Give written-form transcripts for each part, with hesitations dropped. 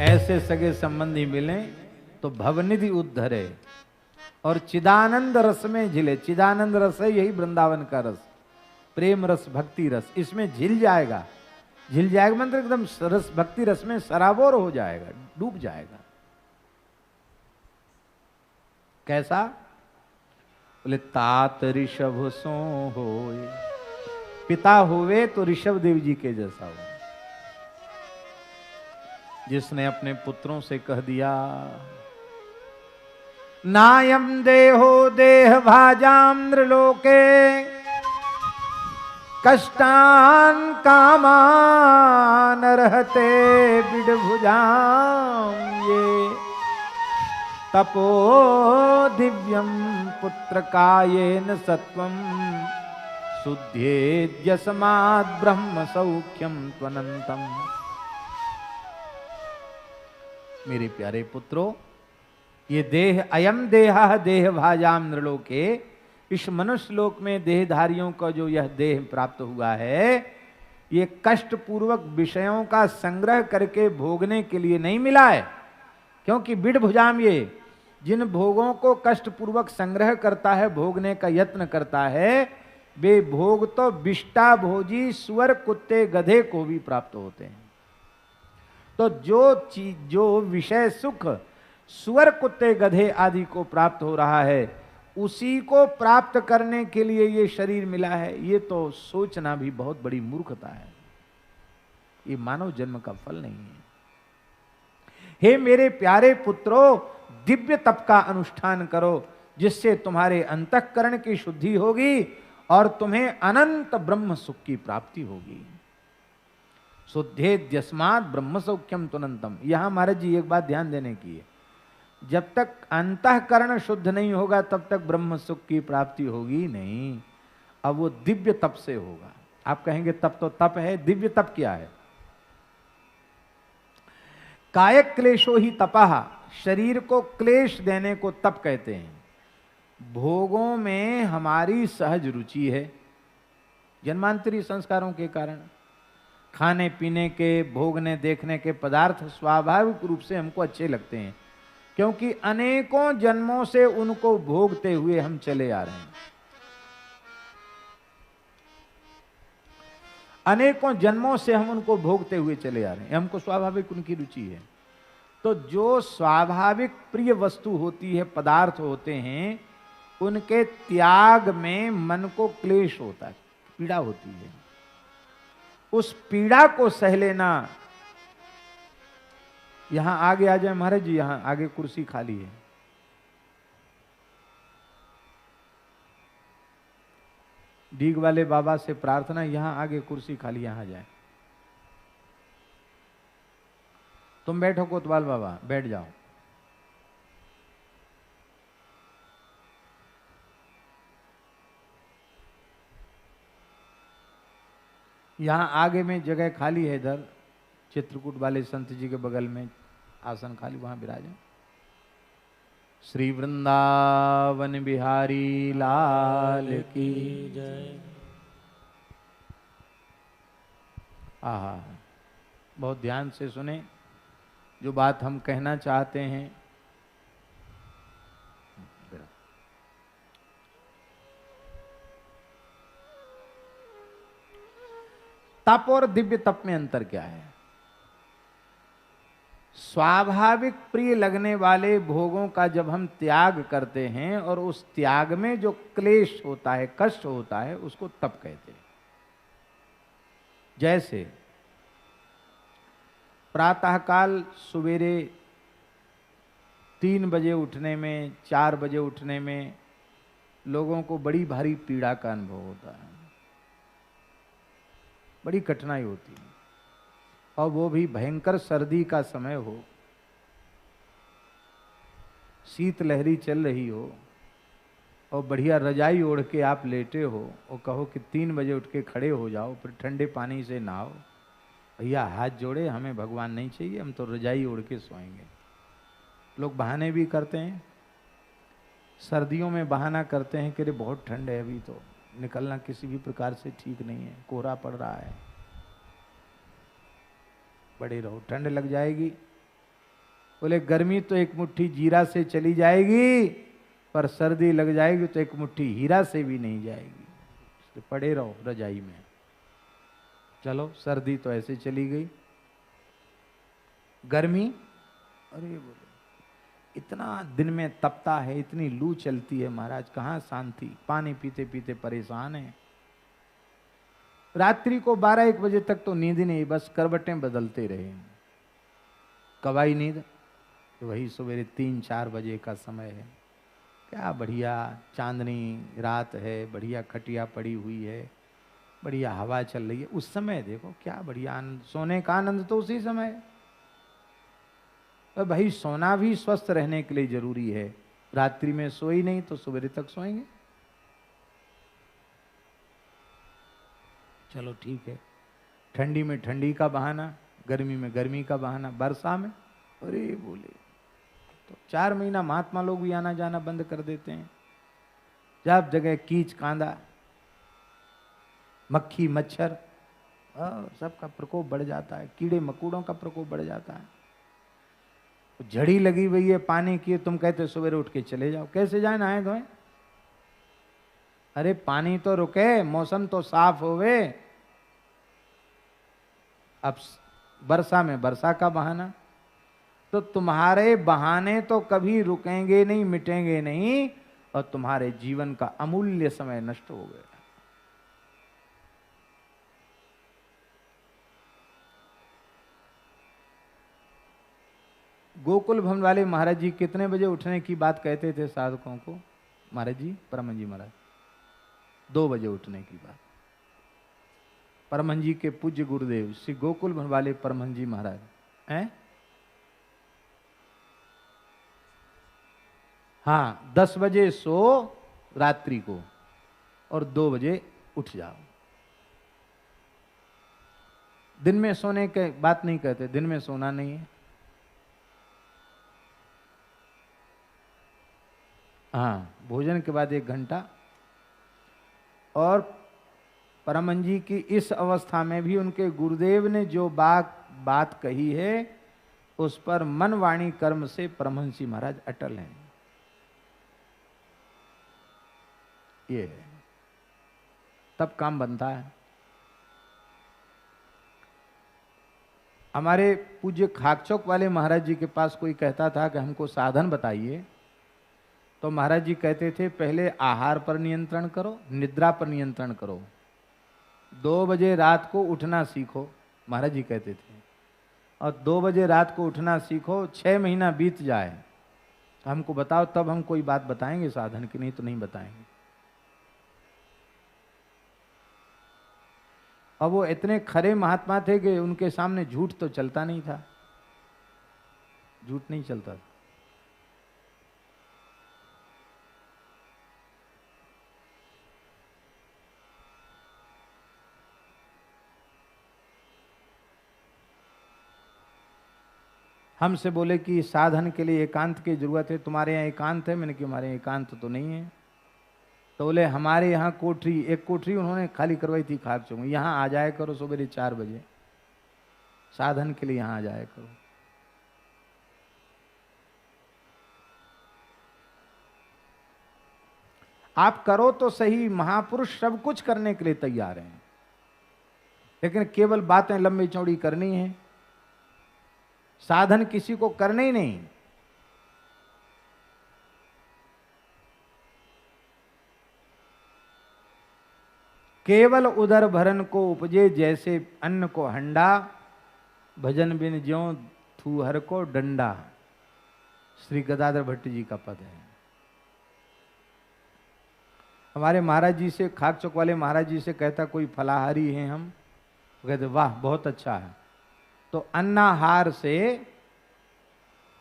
ऐसे सगे संबंधी मिले तो भवनिधि उद्धरे और चिदानंद रस में झिले। चिदानंद रस है यही वृंदावन का रस, प्रेम रस, भक्ति रस, इसमें झिल जाएगा। झिल जाएगा मतलब एकदम रस, भक्ति रस में सराबोर हो जाएगा, डूब जाएगा। कैसा? बोले तात ऋषभ सो होए, पिता हुए तो ऋषभ देव जी के जैसा हो, जिसने अपने पुत्रों से कह दिया नायम देहो देह भाजाम्रलोके कष्टान कामान रहते बिडभुजाम ये तपो दिव्यम पुत्र कायेन सत्वम शुद्धेद्यस्माद् ब्रह्म सौख्यम त्वनंतम। मेरे प्यारे पुत्रों, ये देह अयम देह देह भाजाम नृलोके, इस मनुष्य लोक में देहधारियों का जो यह देह प्राप्त हुआ है, ये कष्ट पूर्वक विषयों का संग्रह करके भोगने के लिए नहीं मिला है। क्योंकि बिडभुजाम, ये जिन भोगों को कष्ट पूर्वक संग्रह करता है, भोगने का यत्न करता है, वे भोग तो विष्टा भोजी सुअर कुत्ते गधे को भी प्राप्त होते हैं। तो जो चीज, जो विषय सुख सुअर कुत्ते गधे आदि को प्राप्त हो रहा है, उसी को प्राप्त करने के लिए ये शरीर मिला है। ये तो सोचना भी बहुत बड़ी मूर्खता है, ये मानव जन्म का फल नहीं है। हे मेरे प्यारे पुत्रों, दिव्य तप का अनुष्ठान करो, जिससे तुम्हारे अंतःकरण की शुद्धि होगी और तुम्हें अनंत ब्रह्म सुख की प्राप्ति होगी। शुद्धेद्यस्मात् ब्रह्म सौख्यम त्वनंतम। यहां महाराज जी एक बात ध्यान देने की है, जब तक अंतःकरण शुद्ध नहीं होगा तब तक ब्रह्म सुख की प्राप्ति होगी नहीं। अब वो दिव्य तप से होगा। आप कहेंगे तप तो तप है, दिव्य तप क्या है? कायक क्लेशो ही तपः, शरीर को क्लेश देने को तप कहते हैं। भोगों में हमारी सहज रुचि है, जन्मांतरी संस्कारों के कारण खाने पीने के, भोगने देखने के पदार्थ स्वाभाविक रूप से हमको अच्छे लगते हैं, क्योंकि अनेकों जन्मों से उनको भोगते हुए हम चले आ रहे हैं। अनेकों जन्मों से हम उनको भोगते हुए चले आ रहे हैं, हमको स्वाभाविक उनकी रुचि है। तो जो स्वाभाविक प्रिय वस्तु होती है, पदार्थ होते हैं, उनके त्याग में मन को क्लेश होता है, पीड़ा होती है। उस पीड़ा को सह लेना। यहां आगे आ जाए महाराज जी, यहां आगे कुर्सी खाली है। डीग वाले बाबा से प्रार्थना, यहां आगे कुर्सी खाली, यहां जाए। तुम बैठो कोतवाल बाबा, बैठ जाओ। यहां आगे में जगह खाली है, इधर चित्रकूट वाले संत जी के बगल में आसन खाली, वहां विराजे। श्री वृंदावन बिहारी लाल की जय। आहा, बहुत ध्यान से सुने जो बात हम कहना चाहते हैं। तप और दिव्य तप में अंतर क्या है? स्वाभाविक प्रिय लगने वाले भोगों का जब हम त्याग करते हैं और उस त्याग में जो क्लेश होता है, कष्ट होता है, उसको तप कहते हैं। जैसे प्रातःकाल सवेरे 3 बजे उठने में, 4 बजे उठने में लोगों को बड़ी भारी पीड़ा का अनुभव होता है, बड़ी कठिनाई होती है, और वो भी भयंकर सर्दी का समय हो, शीत लहरी चल रही हो, और बढ़िया रजाई ओढ़ के आप लेटे हो और कहो कि 3 बजे उठ के खड़े हो जाओ, फिर ठंडे पानी से नहाओ। भैया हाथ जोड़े, हमें भगवान नहीं चाहिए, हम तो रजाई ओढ़ के सोएंगे। लोग बहाने भी करते हैं, सर्दियों में बहाना करते हैं कि अरे बहुत ठंड है, अभी तो निकलना किसी भी प्रकार से ठीक नहीं है, कोहरा पड़ रहा है, पड़े रहो, ठंड लग जाएगी। बोले गर्मी तो एक मुट्ठी जीरा से चली जाएगी, पर सर्दी लग जाएगी तो एक मुट्ठी हीरा से भी नहीं जाएगी, तो पड़े रहो रजाई में। चलो सर्दी तो ऐसे चली गई, गर्मी अरे बोले इतना दिन में तपता है, इतनी लू चलती है महाराज, कहाँ शांति, पानी पीते पीते परेशान है। रात्रि को 12-1 बजे तक तो नींद ही नहीं, बस करवटें बदलते रहे। कब आई नींद? वही सवेरे 3-4 बजे का समय है। क्या बढ़िया चांदनी रात है, बढ़िया खटिया पड़ी हुई है, बढ़िया हवा चल रही है। उस समय देखो क्या बढ़िया आनंद, सोने का आनंद तो उसी समय है। भाई सोना भी स्वस्थ रहने के लिए जरूरी है। रात्रि में सोई नहीं तो सवेरे तक सोएंगे। चलो ठीक है, ठंडी में ठंडी का बहाना, गर्मी में गर्मी का बहाना, वर्षा में अरे बोले तो 4 महीना महात्मा लोग भी आना जाना बंद कर देते हैं। जब जगह कीच कांदा, मक्खी मच्छर, सबका प्रकोप बढ़ जाता है, कीड़े मकोड़ों का प्रकोप बढ़ जाता है। झड़ी लगी हुई है पानी की, तुम कहते सवेरे उठ के चले जाओ, कैसे जाए नहाए धोए? अरे पानी तो रुके, मौसम तो साफ होवे। अब वर्षा में वर्षा का बहाना, तो तुम्हारे बहाने तो कभी रुकेंगे नहीं, मिटेंगे नहीं, और तुम्हारे जीवन का अमूल्य समय नष्ट हो गया। गोकुल भवन वाले महाराज जी कितने बजे उठने की बात कहते थे साधकों को? महाराज जी, परमहंस जी महाराज 2 बजे उठने की बात। परमहंस जी के पूज्य गुरुदेव श्री गोकुल भवन वाले परमहंस जी महाराज हैं, हाँ 10 बजे सो रात्रि को, और 2 बजे उठ जाओ। दिन में सोने की बात नहीं कहते, दिन में सोना नहीं है। हाँ, भोजन के बाद 1 घंटा। और परमहंस जी की इस अवस्था में भी उनके गुरुदेव ने जो बात कही है, उस पर मन वाणी कर्म से परमहंस जी महाराज अटल हैं। ये है, तब काम बनता है। हमारे पूज्य खाकचौक वाले महाराज जी के पास कोई कहता था कि हमको साधन बताइए, तो महाराज जी कहते थे पहले आहार पर नियंत्रण करो, निद्रा पर नियंत्रण करो, 2 बजे रात को उठना सीखो, महाराज जी कहते थे। और 2 बजे रात को उठना सीखो, 6 महीना बीत जाए हमको बताओ, तब हम कोई बात बताएंगे साधन की, नहीं तो नहीं बताएंगे। और वो इतने खरे महात्मा थे कि उनके सामने झूठ तो चलता नहीं था, झूठ नहीं चलता था। हमसे बोले कि साधन के लिए एकांत की जरूरत है, तुम्हारे यहाँ एकांत है? मैंने कि हमारे यहाँ एकांत तो नहीं है। तो बोले हमारे यहाँ कोठरी, एक कोठरी उन्होंने खाली करवाई थी खाकचौक में, यहाँ आ जाया करो सुबह 4 बजे, साधन के लिए यहाँ आ जाया करो। आप करो तो सही, महापुरुष सब कुछ करने के लिए तैयार हैं, लेकिन केवल बातें लंबी चौड़ी करनी है, साधन किसी को करने ही नहीं। केवल उदर भरन को उपजे, जैसे अन्न को हंडा, भजन बिन ज्यों थूहर को डंडा। श्री गदाधर भट्ट जी का पद है। हमारे महाराज जी से, खाकचौक वाले महाराज जी से कहता कोई फलाहारी हैं हम, कहते वाह बहुत अच्छा है। तो अन्नाहार से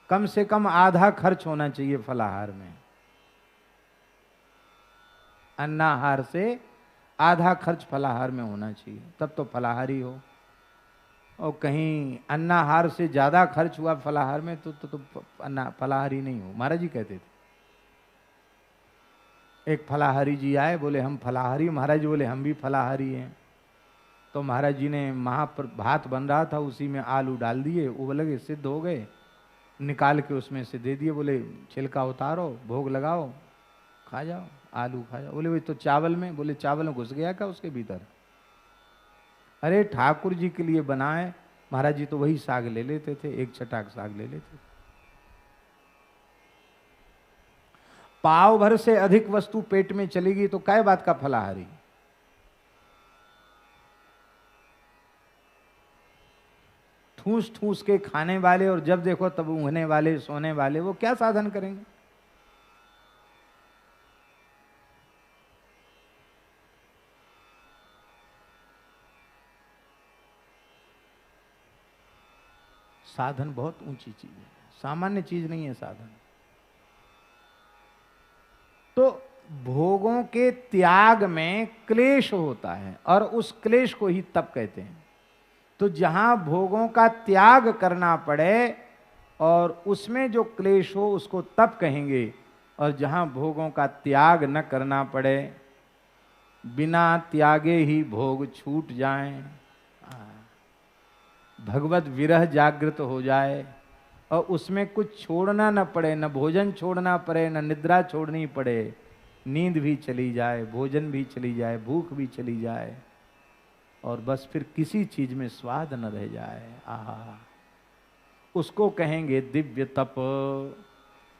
कम आधा खर्च होना चाहिए फलाहार में, अन्नाहार से आधा खर्च फलाहार में होना चाहिए, तब तो फलाहारी हो। और कहीं अन्नाहार से ज्यादा खर्च हुआ फलाहार में तो फलाहारी नहीं हो। महाराज जी कहते थे। एक फलाहारी जी आए, बोले हम फलाहारी, महाराज जी बोले हम भी फलाहारी हैं। तो महाराज जी ने भात बन रहा था, उसी में आलू डाल दिए, उबल गए, सिद्ध हो गए। निकाल के उसमें से दे दिए, बोले छिलका उतारो, भोग लगाओ, खा जाओ, आलू खा जाओ। बोले भाई तो चावल में? बोले चावल में घुस गया क्या उसके भीतर? अरे ठाकुर जी के लिए बनाए, महाराज जी तो वही साग ले लेते थे, एक छटाक साग ले लेते थे। पाव भर से अधिक वस्तु पेट में चलेगी तो काय बात का फलाहारी। ठूस ठूस के खाने वाले और जब देखो तब ऊँघने वाले, सोने वाले, वो क्या साधन करेंगे? साधन बहुत ऊंची चीज है, सामान्य चीज नहीं है साधन। तो भोगों के त्याग में क्लेश होता है और उस क्लेश को ही तप कहते हैं। तो जहां भोगों का त्याग करना पड़े और उसमें जो क्लेश हो उसको तप कहेंगे, और जहां भोगों का त्याग न करना पड़े, बिना त्यागे ही भोग छूट जाएं, भगवत विरह जागृत हो जाए और उसमें कुछ छोड़ना न पड़े, न भोजन छोड़ना पड़े, न निद्रा छोड़नी पड़े, नींद भी चली जाए, भोजन भी चली जाए, भूख भी चली जाए, और बस फिर किसी चीज में स्वाद न रह जाए, आहा, उसको कहेंगे दिव्य तप।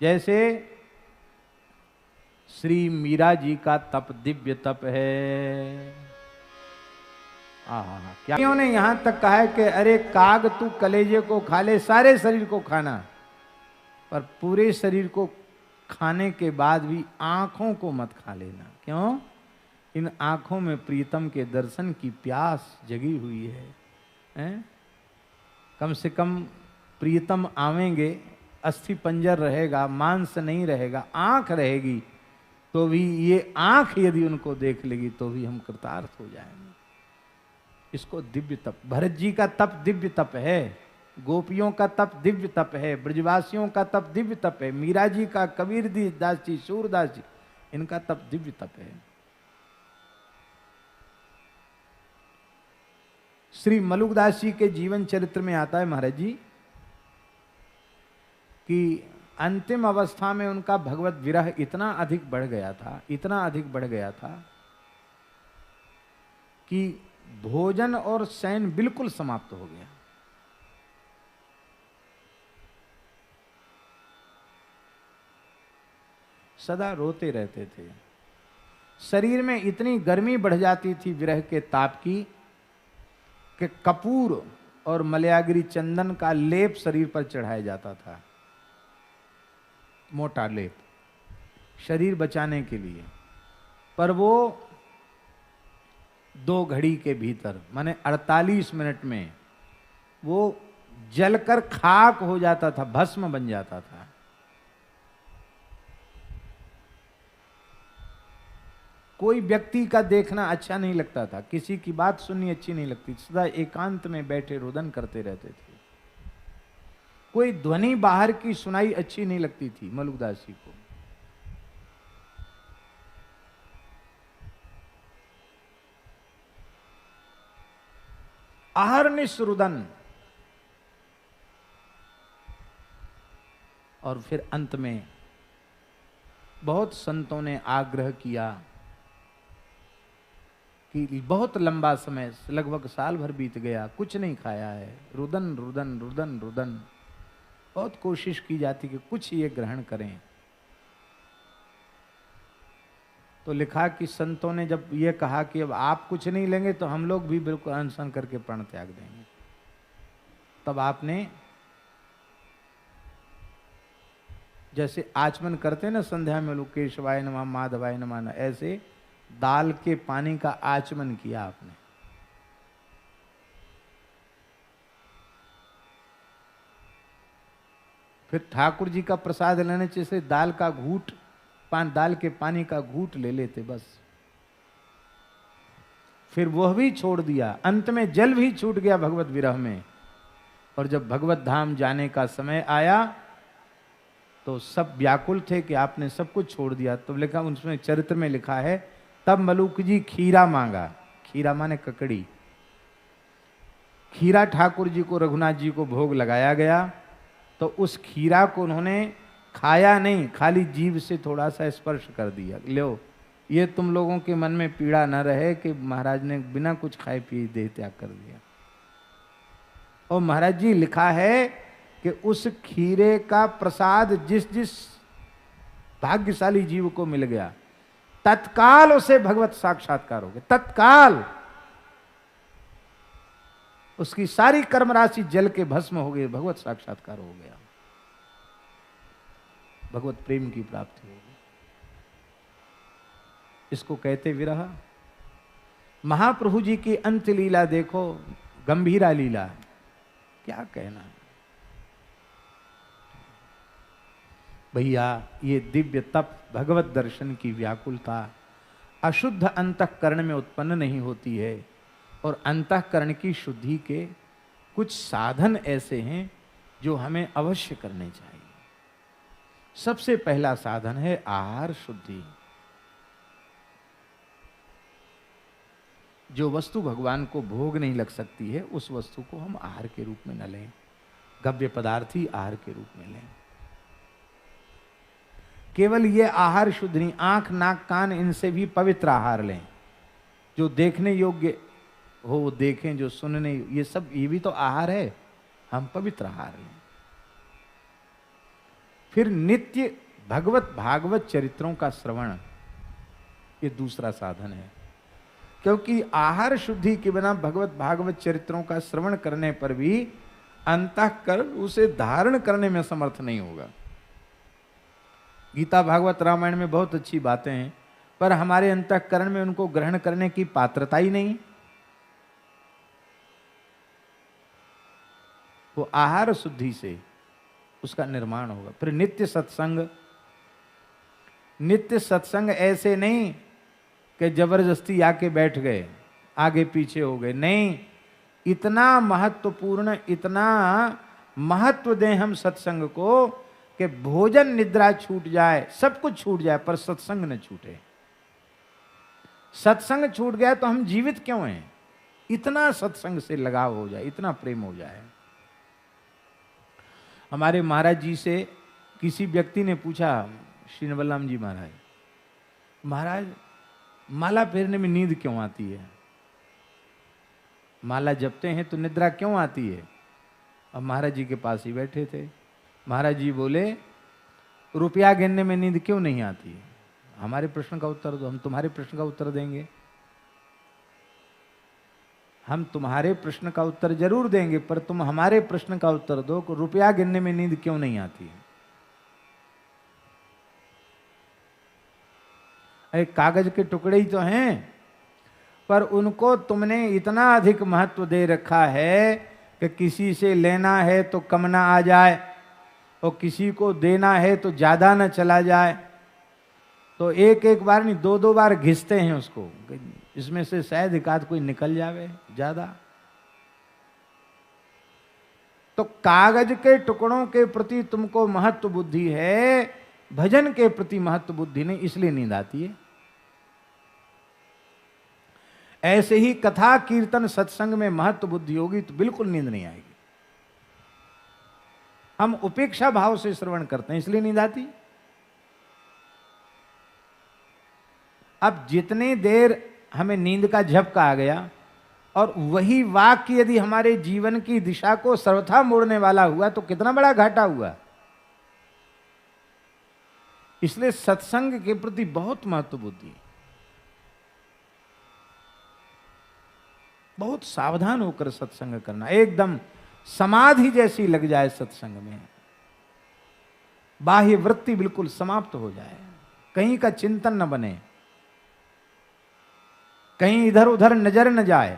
जैसे श्री मीरा जी का तप दिव्य तप है। आहा, क्या उन्होंने यहां तक कहा है कि अरे काग तू कलेजे को खा ले, सारे शरीर को खाना, पर पूरे शरीर को खाने के बाद भी आंखों को मत खा लेना। क्यों? इन आंखों में प्रीतम के दर्शन की प्यास जगी हुई है, हैं? कम से कम प्रीतम आवेंगे, अस्थि पंजर रहेगा, मांस नहीं रहेगा, आंख रहेगी, तो भी ये आंख यदि उनको देख लेगी तो भी हम कृतार्थ हो जाएंगे। इसको दिव्य तप, भरत जी का तप दिव्य तप है, गोपियों का तप दिव्य तप है, ब्रजवासियों का तप दिव्य तप है, मीरा जी का, कबीर दास जी, सूरदास जी, इनका तप दिव्य तप है। श्री मलुकदास जी के जीवन चरित्र में आता है महाराज जी कि अंतिम अवस्था में उनका भगवत विरह इतना अधिक बढ़ गया था, इतना अधिक बढ़ गया था कि भोजन और शयन बिल्कुल समाप्त हो गया। सदा रोते रहते थे, शरीर में इतनी गर्मी बढ़ जाती थी विरह के ताप की कि कपूर और मलयागिरी चंदन का लेप शरीर पर चढ़ाया जाता था, मोटा लेप, शरीर बचाने के लिए। पर वो 2 घड़ी के भीतर, माने 48 मिनट में वो जलकर खाक हो जाता था, भस्म बन जाता था। कोई व्यक्ति का देखना अच्छा नहीं लगता था, किसी की बात सुननी अच्छी नहीं लगती, सदा एकांत में बैठे रुदन करते रहते थे। कोई ध्वनि बाहर की सुनाई अच्छी नहीं लगती थी मलुकदास जी को। अहर्निश रुदन, और फिर अंत में बहुत संतों ने आग्रह किया कि बहुत लंबा समय, लगभग साल भर बीत गया, कुछ नहीं खाया है, रुदन रुदन रुदन रुदन, बहुत कोशिश की जाती कि कुछ ये ग्रहण करें। तो लिखा कि संतों ने जब ये कहा कि अब आप कुछ नहीं लेंगे तो हम लोग भी बिल्कुल अनशन करके प्राण त्याग देंगे, तब आपने जैसे आचमन करते ना संध्या में लोग केशवाय नमः माधवाय नमः, ऐसे दाल के पानी का आचमन किया आपने। फिर ठाकुर जी का प्रसाद लेने से दाल का घूट, दाल के पानी का घूट ले लेते बस। फिर वह भी छोड़ दिया, अंत में जल भी छूट गया भगवत विरह में। और जब भगवत धाम जाने का समय आया तो सब व्याकुल थे कि आपने सब कुछ छोड़ दिया। तो लिखा, उसमें चरित्र में लिखा है, तब मलुक जी खीरा मांगा, खीरा माने ककड़ी, खीरा ठाकुर जी को, रघुनाथ जी को भोग लगाया गया। तो उस खीरा को उन्होंने खाया नहीं, खाली जीभ से थोड़ा सा स्पर्श कर दिया। लो, ये तुम लोगों के मन में पीड़ा न रहे कि महाराज ने बिना कुछ खाए पिए देह त्याग कर दिया। और महाराज जी लिखा है कि उस खीरे का प्रसाद जिस जिस भाग्यशाली जीव को मिल गया, तत्काल उसे भगवत साक्षात्कार हो गया। तत्काल उसकी सारी कर्म राशि जल के भस्म हो गई, भगवत साक्षात्कार हो गया, भगवत प्रेम की प्राप्ति हो गई। इसको कहते विरह। महाप्रभु जी की अंत लीला देखो, गंभीरा लीला, क्या कहना है भैया। ये दिव्य तप, भगवत दर्शन की व्याकुलता अशुद्ध अंतःकरण में उत्पन्न नहीं होती है। और अंतःकरण की शुद्धि के कुछ साधन ऐसे हैं जो हमें अवश्य करने चाहिए। सबसे पहला साधन है आहार शुद्धि। जो वस्तु भगवान को भोग नहीं लग सकती है, उस वस्तु को हम आहार के रूप में न लें, गव्य पदार्थ ही आहार के रूप में लें। केवल ये आहार शुद्ध नहीं, आंख नाक कान इनसे भी पवित्र आहार लें। जो देखने योग्य हो वो देखें, जो सुनने, ये सब ये भी तो आहार है, हम पवित्र आहार लें। फिर नित्य भगवत भागवत चरित्रों का श्रवण, ये दूसरा साधन है। क्योंकि आहार शुद्धि के बिना भगवत भागवत चरित्रों का श्रवण करने पर भी अंतःकरण उसे धारण करने में समर्थ नहीं होगा। गीता भागवत रामायण में बहुत अच्छी बातें हैं, पर हमारे अंतःकरण में उनको ग्रहण करने की पात्रता ही नहीं। वो आहार शुद्धि से उसका निर्माण होगा। फिर नित्य सत्संग। नित्य सत्संग ऐसे नहीं कि जबरदस्ती आके बैठ गए, आगे पीछे हो गए, नहीं। इतना महत्वपूर्ण, इतना महत्व दें हम सत्संग को कि भोजन निद्रा छूट जाए, सब कुछ छूट जाए, पर सत्संग न छूटे। सत्संग छूट गया तो हम जीवित क्यों हैं? इतना सत्संग से लगाव हो जाए, इतना प्रेम हो जाए। हमारे महाराज जी से किसी व्यक्ति ने पूछा, श्री नवलराम जी महाराज, महाराज माला फेरने में नींद क्यों आती है? माला जपते हैं तो निद्रा क्यों आती है? अब महाराज जी के पास ही बैठे थे। महाराज जी बोले, रुपया गिनने में नींद क्यों नहीं आती है? हमारे प्रश्न का उत्तर दो, हम तुम्हारे प्रश्न का उत्तर देंगे। हम तुम्हारे प्रश्न का उत्तर जरूर देंगे, पर तुम हमारे प्रश्न का उत्तर दो कि रुपया गिनने में नींद क्यों नहीं आती है? अरे कागज के टुकड़े ही तो हैं, पर उनको तुमने इतना अधिक महत्व दे रखा है कि किसी से लेना है तो कम ना आ जाए, और किसी को देना है तो ज्यादा ना चला जाए। तो एक एक बार नहीं, दो दो बार घिसते हैं उसको, इसमें से शायद एक आध कोई निकल जावे ज्यादा। तो कागज के टुकड़ों के प्रति तुमको महत्व बुद्धि है, भजन के प्रति महत्व बुद्धि नहीं, इसलिए नींद आती है। ऐसे ही कथा कीर्तन सत्संग में महत्व बुद्धि होगी तो बिल्कुल नींद नहीं आएगी। हम उपेक्षा भाव से श्रवण करते हैं, इसलिए नींद आती। अब जितनी देर हमें नींद का झपका आ गया, और वही वाक्य यदि हमारे जीवन की दिशा को सर्वथा मोड़ने वाला हुआ तो कितना बड़ा घाटा हुआ। इसलिए सत्संग के प्रति बहुत महत्व बुद्धि, बहुत सावधान होकर सत्संग करना। एकदम समाधि जैसी लग जाए सत्संग में, बाह्य वृत्ति बिल्कुल समाप्त हो जाए, कहीं का चिंतन न बने, कहीं इधर उधर नजर न जाए,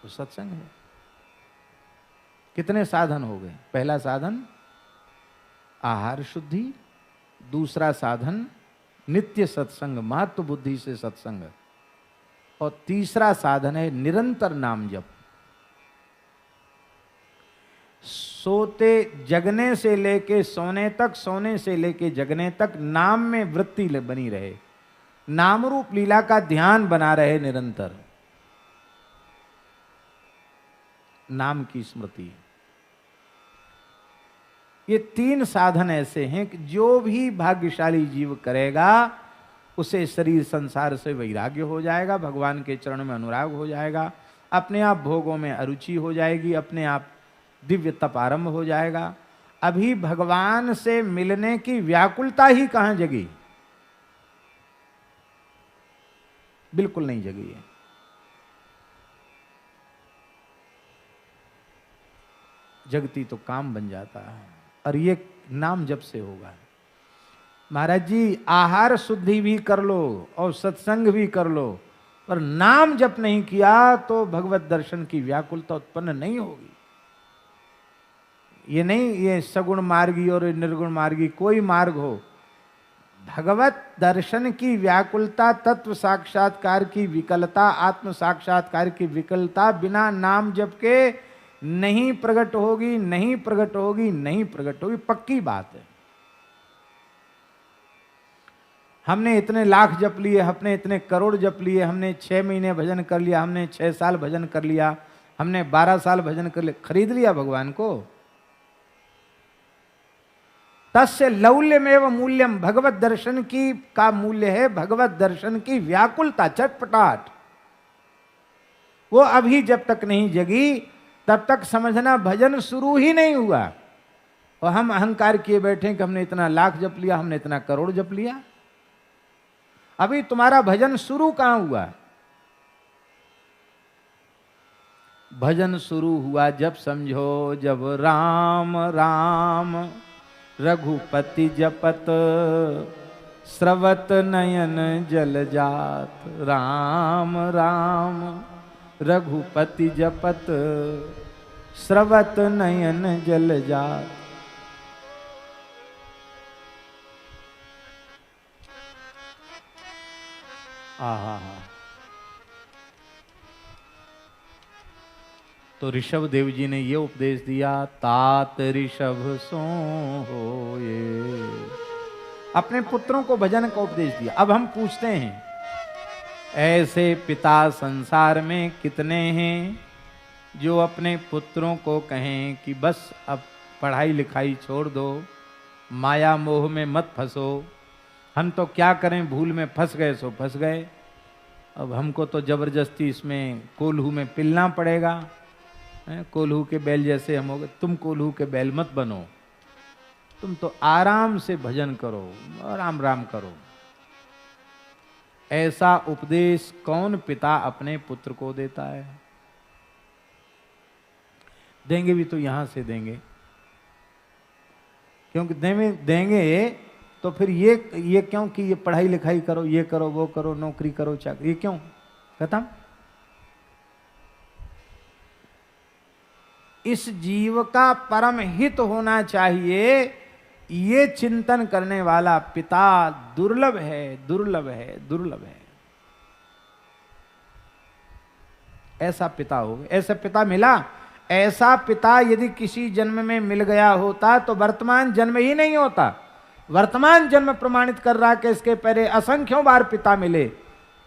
तो सत्संग है। कितने साधन हो गए? पहला साधन आहार शुद्धि, दूसरा साधन नित्य सत्संग, महत्व बुद्धि से सत्संग, और तीसरा साधन है निरंतर नाम जप। सोते जगने से लेके सोने तक, सोने से लेके जगने तक नाम में वृत्ति बनी रहे, नाम रूप लीला का ध्यान बना रहे निरंतर, नाम की स्मृति। ये 3 साधन ऐसे हैं कि जो भी भाग्यशाली जीव करेगा उसे शरीर संसार से वैराग्य हो जाएगा, भगवान के चरण में अनुराग हो जाएगा, अपने आप भोगों में अरुचि हो जाएगी, अपने आप दिव्य तप आरंभ हो जाएगा। अभी भगवान से मिलने की व्याकुलता ही कहां जगी? बिल्कुल नहीं जगी है। जगती तो काम बन जाता है, और ये नाम जब से होगा। महाराज जी, आहार शुद्धि भी कर लो और सत्संग भी कर लो, पर नाम जप नहीं किया तो भगवत दर्शन की व्याकुलता उत्पन्न नहीं होगी। ये नहीं ये सगुण मार्गी और निर्गुण मार्गी कोई मार्ग हो, भगवत दर्शन की व्याकुलता, तत्व साक्षात्कार की विकलता, आत्म साक्षात्कार की विकलता बिना नाम जप के नहीं प्रकट होगी, नहीं प्रकट होगी, नहीं प्रकट होगी, पक्की बात है। हमने इतने लाख जप लिए, हमने इतने करोड़ जप लिए, हमने 6 महीने भजन कर लिया, हमने 6 साल भजन कर लिया, हमने 12 साल भजन कर लिया, खरीद लिया भगवान को? तस्य लौल्यमेव मूल्यम, भगवत दर्शन की का मूल्य है भगवत दर्शन की व्याकुलता, चटपटाट। वो अभी जब तक नहीं जगी तब तक समझना भजन शुरू ही नहीं हुआ। और हम अहंकार किए बैठे कि हमने इतना लाख जप लिया, हमने इतना करोड़ जप लिया। अभी तुम्हारा भजन शुरू कहां हुआ? भजन शुरू हुआ जब समझो, जब राम राम रघुपति जपत, स्रवत नयन जल जात। राम राम रघुपति जपत, स्रवत नयन जल जात। तो ऋषभ देव जी ने ये उपदेश दिया, तात ऋषभ सो होए। अपने पुत्रों को भजन का उपदेश दिया। अब हम पूछते हैं, ऐसे पिता संसार में कितने हैं जो अपने पुत्रों को कहें कि बस अब पढ़ाई लिखाई छोड़ दो, माया मोह में मत फंसो, हम तो क्या करें, भूल में फंस गए सो फंस गए, अब हमको तो जबरदस्ती इसमें कोल्हू में पिलना पड़ेगा। कोल्हू के बैल जैसे हम हो गए। तुम कोल्हू के बैल मत बनो, तुम तो आराम से भजन करो, आराम राम करो। ऐसा उपदेश कौन पिता अपने पुत्र को देता है? देंगे भी तो यहां से देंगे, क्योंकि देंगे तो फिर ये क्यों कि ये पढ़ाई लिखाई करो, ये करो, वो करो, नौकरी करो, चाकरी, ये क्यों? खत्म। इस जीव का परम हित होना चाहिए, ये चिंतन करने वाला पिता दुर्लभ है, दुर्लभ है, दुर्लभ है। ऐसा पिता हो, ऐसा पिता मिला। ऐसा पिता यदि किसी जन्म में मिल गया होता तो वर्तमान जन्म ही नहीं होता। वर्तमान जन्म प्रमाणित कर रहा कि इसके पहले असंख्यों बार पिता मिले,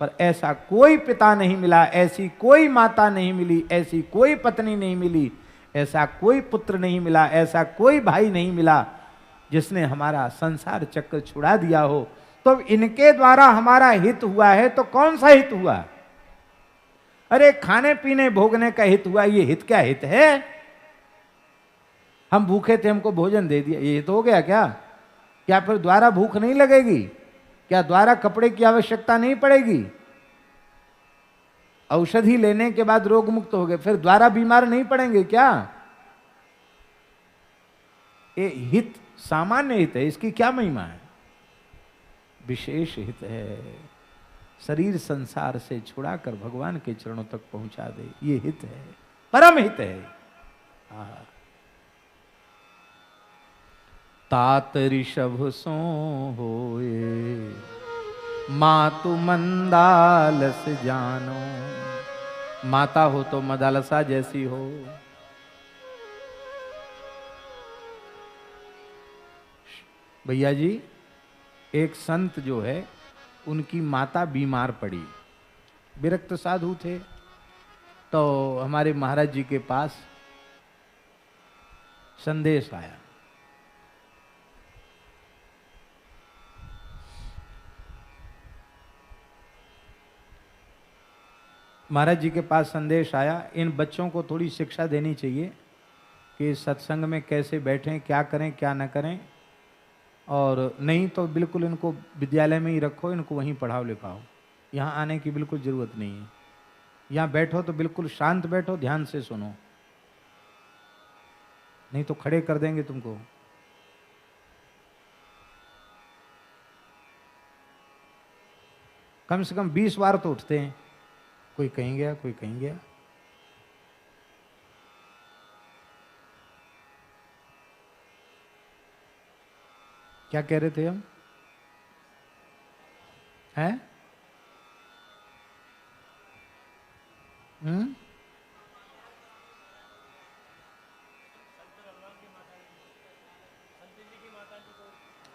पर ऐसा कोई पिता नहीं मिला, ऐसी कोई माता नहीं मिली, ऐसी कोई पत्नी नहीं मिली, ऐसा कोई पुत्र नहीं मिला, ऐसा कोई भाई नहीं मिला जिसने हमारा संसार चक्र छुड़ा दिया हो। तो इनके द्वारा हमारा हित हुआ है, तो कौन सा हित हुआ? अरे खाने पीने भोगने का हित हुआ, ये हित क्या हित है? हम भूखे थे, हमको भोजन दे दिया, ये हित हो गया क्या? क्या फिर द्वारा भूख नहीं लगेगी? क्या द्वारा कपड़े की आवश्यकता नहीं पड़ेगी? औषधि लेने के बाद रोग मुक्त हो गए, फिर द्वारा बीमार नहीं पड़ेंगे क्या? ये हित सामान्य हित है, इसकी क्या महिमा है? विशेष हित है। शरीर संसार से छुड़ाकर भगवान के चरणों तक पहुंचा दे, ये हित है, परम हित है। तात ऋषभ सो होए, मातु मंदालस जानो। माता हो तो मदालसा जैसी हो। भैया जी, एक संत जो है उनकी माता बीमार पड़ी, विरक्त साधु थे, तो हमारे महाराज जी के पास संदेश आया महाराज जी के पास संदेश आया, इन बच्चों को थोड़ी शिक्षा देनी चाहिए कि सत्संग में कैसे बैठें, क्या करें क्या न करें, और नहीं तो बिल्कुल इनको विद्यालय में ही रखो, इनको वहीं पढ़ाओ लिखाओ, यहाँ आने की बिल्कुल ज़रूरत नहीं है। यहाँ बैठो तो बिल्कुल शांत बैठो, ध्यान से सुनो, नहीं तो खड़े कर देंगे तुमको। कम से कम 20 बार तो उठते हैं, कोई कहीं गया कोई कहीं गया। क्या कह रहे थे हम? हैं?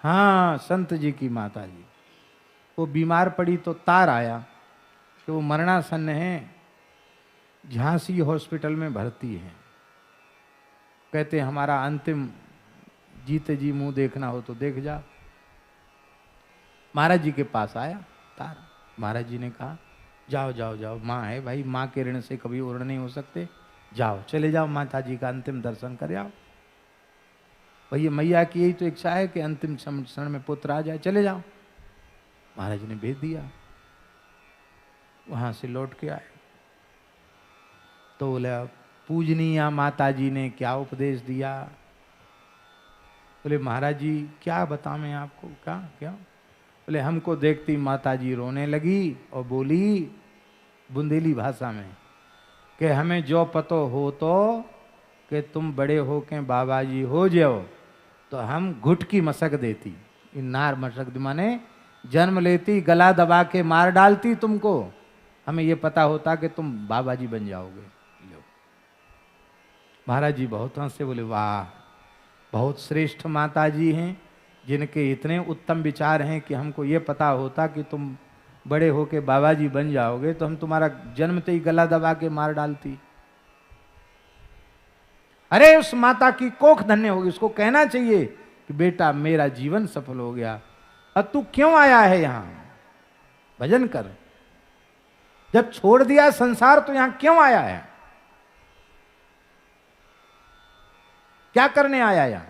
हाँ, संत जी की माता जी, वो बीमार पड़ी तो तार आया कि वो मरणासन्न है, झांसी हॉस्पिटल में भर्ती है, कहते हमारा अंतिम जीते जी मुंह देखना हो तो देख जा। महाराज जी के पास आया तार, महाराज जी ने कहा जाओ जाओ जाओ, माँ है भाई, माँ के ऋण से कभी उड़ नहीं हो सकते, जाओ चले जाओ माता जी का अंतिम दर्शन कर आओ। भैया मैया की यही तो इच्छा है कि अंतिम क्षण में पुत्र आ जाए, चले जाओ। महाराज ने भेज दिया, वहां से लौट के आए तो बोले पूजनीय माता जी ने क्या उपदेश दिया? बोले महाराज जी क्या बताएं आपको, क्या क्या? बोले हमको देखती माता जी रोने लगी और बोली बुंदेली भाषा में कि हमें जो पतो हो तो कि तुम बड़े हो के बाबा जी हो जाओ तो हम घुट की मशक देती, नार मशक माने जन्म लेती, गला दबा के मार डालती तुमको, हमें ये पता होता कि तुम बाबा जी बन जाओगे। महाराज जी बहुत हंसे, बोले वाह बहुत श्रेष्ठ माता जी हैं जिनके इतने उत्तम विचार हैं कि हमको ये पता होता कि तुम बड़े होके बाबा जी बन जाओगे तो हम तुम्हारा जन्मते ही गला दबा के मार डालती। अरे उस माता की कोख धन्य होगी, उसको कहना चाहिए कि बेटा मेरा जीवन सफल हो गया, अब तू क्यों आया है यहां, भजन कर, जब छोड़ दिया संसार तो यहां क्यों आया है, क्या करने आया यहां?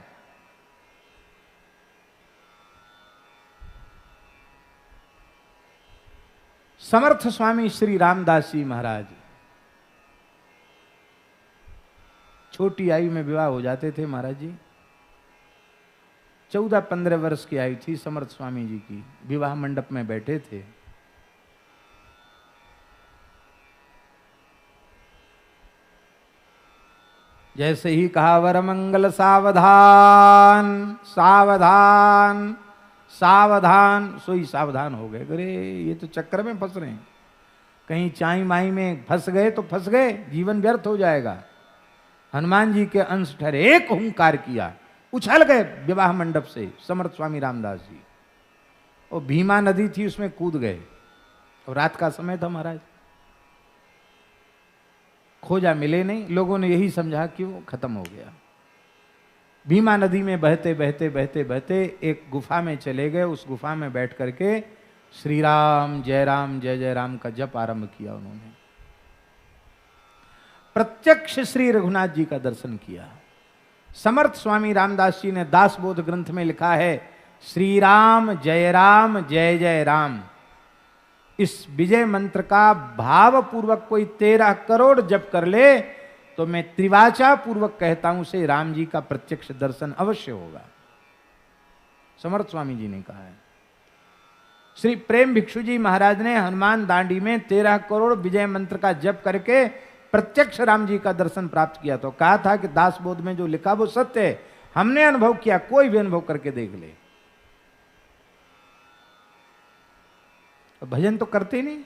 समर्थ स्वामी श्री रामदास जी महाराज छोटी आयु में विवाह हो जाते थे महाराज जी। 14-15 वर्ष की आयु थी समर्थ स्वामी जी की, विवाह मंडप में बैठे थे। जैसे ही कहा वर मंगल सावधान सावधान सावधान, सोई सावधान हो गए, अरे ये तो चक्कर में फंस रहे हैं, कहीं चाई माई में फंस गए तो फंस गए, जीवन व्यर्थ हो जाएगा। हनुमान जी के अंश ठहरे, एक हुंकार किया, उछल गए विवाह मंडप से समर्थ स्वामी रामदास जी, और भीमा नदी थी उसमें कूद गए, और रात का समय था महाराज, खोजा मिले नहीं, लोगों ने यही समझा कि वो खत्म हो गया। भीमा नदी में बहते बहते बहते बहते एक गुफा में चले गए, उस गुफा में बैठ करके श्री राम जय जय राम का जप आरंभ किया उन्होंने। प्रत्यक्ष श्री रघुनाथ जी का दर्शन किया। समर्थ स्वामी रामदास जी ने दासबोध ग्रंथ में लिखा है श्री राम जय राम, इस विजय मंत्र का भाव पूर्वक कोई 13 करोड़ जप कर ले तो मैं त्रिवाचा पूर्वक कहता हूं से राम जी का प्रत्यक्ष दर्शन अवश्य होगा। समर्थ स्वामी जी ने कहा है। श्री प्रेम भिक्षु जी महाराज ने हनुमान दांडी में 13 करोड़ विजय मंत्र का जप करके प्रत्यक्ष राम जी का दर्शन प्राप्त किया, तो कहा था कि दासबोध में जो लिखा वो सत्य है, हमने अनुभव किया, कोई भी अनुभव करके देख ले। भजन तो करते नहीं,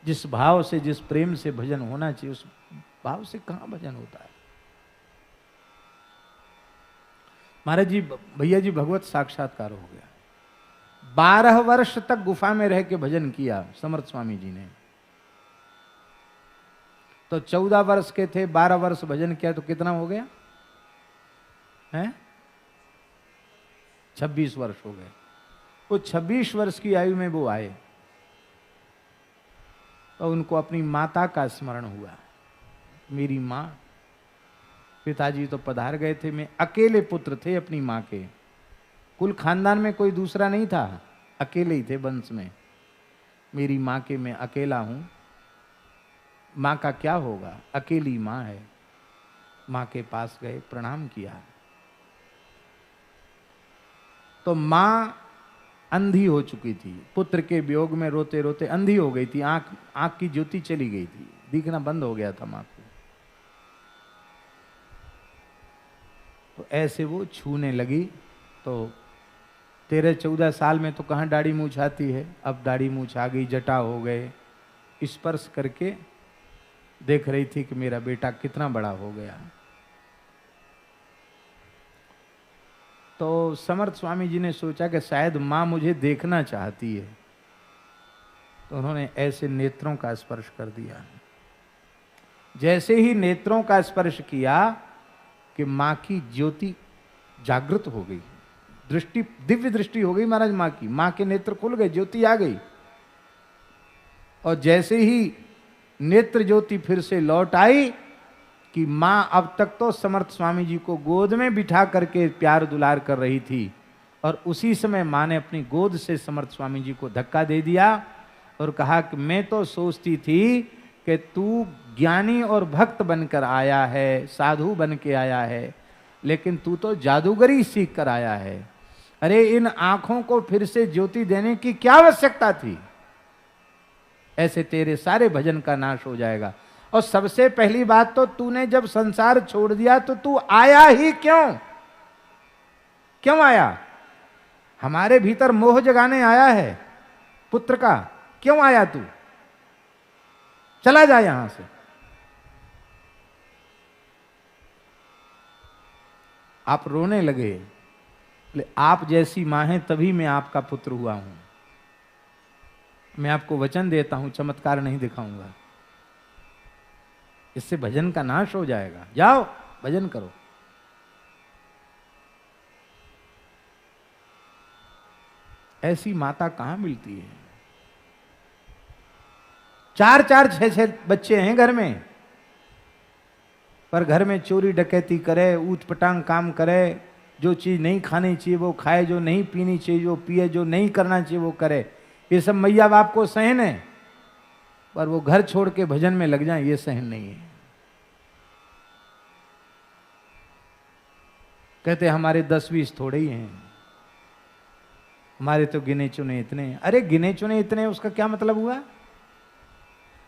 जिस भाव से जिस प्रेम से भजन होना चाहिए उस भाव से कहां भजन होता है। महाराज जी भैया जी भगवत साक्षात्कार हो गया। 12 वर्ष तक गुफा में रह के भजन किया समर्थ स्वामी जी ने, तो 14 वर्ष के थे, 12 वर्ष भजन किया तो कितना हो गया है? 26 वर्ष हो गए। वो 26 वर्ष की आयु में वो आए तो उनको अपनी माता का स्मरण हुआ। मेरी माँ, पिताजी तो पधार गए थे, मैं अकेले पुत्र थे अपनी माँ के, कुल खानदान में कोई दूसरा नहीं था, अकेले ही थे वंश में। मेरी माँ के मैं अकेला हूं, माँ का क्या होगा, अकेली माँ है। माँ के पास गए, प्रणाम किया तो माँ अंधी हो चुकी थी, पुत्र के वियोग में रोते रोते अंधी हो गई थी, आंख की ज्योति चली गई थी, दिखना बंद हो गया था माँ को। तो ऐसे वो छूने लगी तो 13-14 साल में तो कहाँ दाढ़ी मूछ आती है, अब दाढ़ी मूछ आ गई, जटा हो गए, स्पर्श करके देख रही थी कि मेरा बेटा कितना बड़ा हो गया। तो समर्थ स्वामी जी ने सोचा कि शायद माँ मुझे देखना चाहती है, तो उन्होंने ऐसे नेत्रों का स्पर्श कर दिया। जैसे ही नेत्रों का स्पर्श किया कि माँ की ज्योति जागृत हो गई, दृष्टि, दिव्य दृष्टि हो गई महाराज माँ की, माँ के नेत्र खुल गए, ज्योति आ गई। और जैसे ही नेत्र ज्योति फिर से लौट आई कि माँ अब तक तो समर्थ स्वामी जी को गोद में बिठा करके प्यार दुलार कर रही थी, और उसी समय माँ ने अपनी गोद से समर्थ स्वामी जी को धक्का दे दिया और कहा कि मैं तो सोचती थी कि तू ज्ञानी और भक्त बनकर आया है, साधु बन के आया है, लेकिन तू तो जादूगरी सीख कर आया है। अरे इन आंखों को फिर से ज्योति देने की क्या आवश्यकता थी, ऐसे तेरे सारे भजन का नाश हो जाएगा। और सबसे पहली बात तो तूने जब संसार छोड़ दिया तो तू आया ही क्यों, क्यों आया? हमारे भीतर मोह जगाने आया है पुत्र का, क्यों आया तू? चला जा यहां से। आप रोने लगे, आप जैसी मां हैं तभी मैं आपका पुत्र हुआ हूं, मैं आपको वचन देता हूं चमत्कार नहीं दिखाऊंगा, इससे भजन का नाश हो जाएगा, जाओ भजन करो। ऐसी माता कहां मिलती है? 4-4, 6-6 बच्चे हैं घर में, पर घर में चोरी डकैती करे, ऊट पटांग काम करे, जो चीज नहीं खानी चाहिए वो खाए, जो नहीं पीनी चाहिए वो पिए, जो नहीं करना चाहिए वो करे, ये सब मैया बाप को सहन है, पर वो घर छोड़ के भजन में लग जाए ये सहन नहीं है। कहते हमारे 10-20 थोड़े ही हैं, हमारे तो गिने चुने इतने हैं। अरे गिने चुने इतने, उसका क्या मतलब हुआ?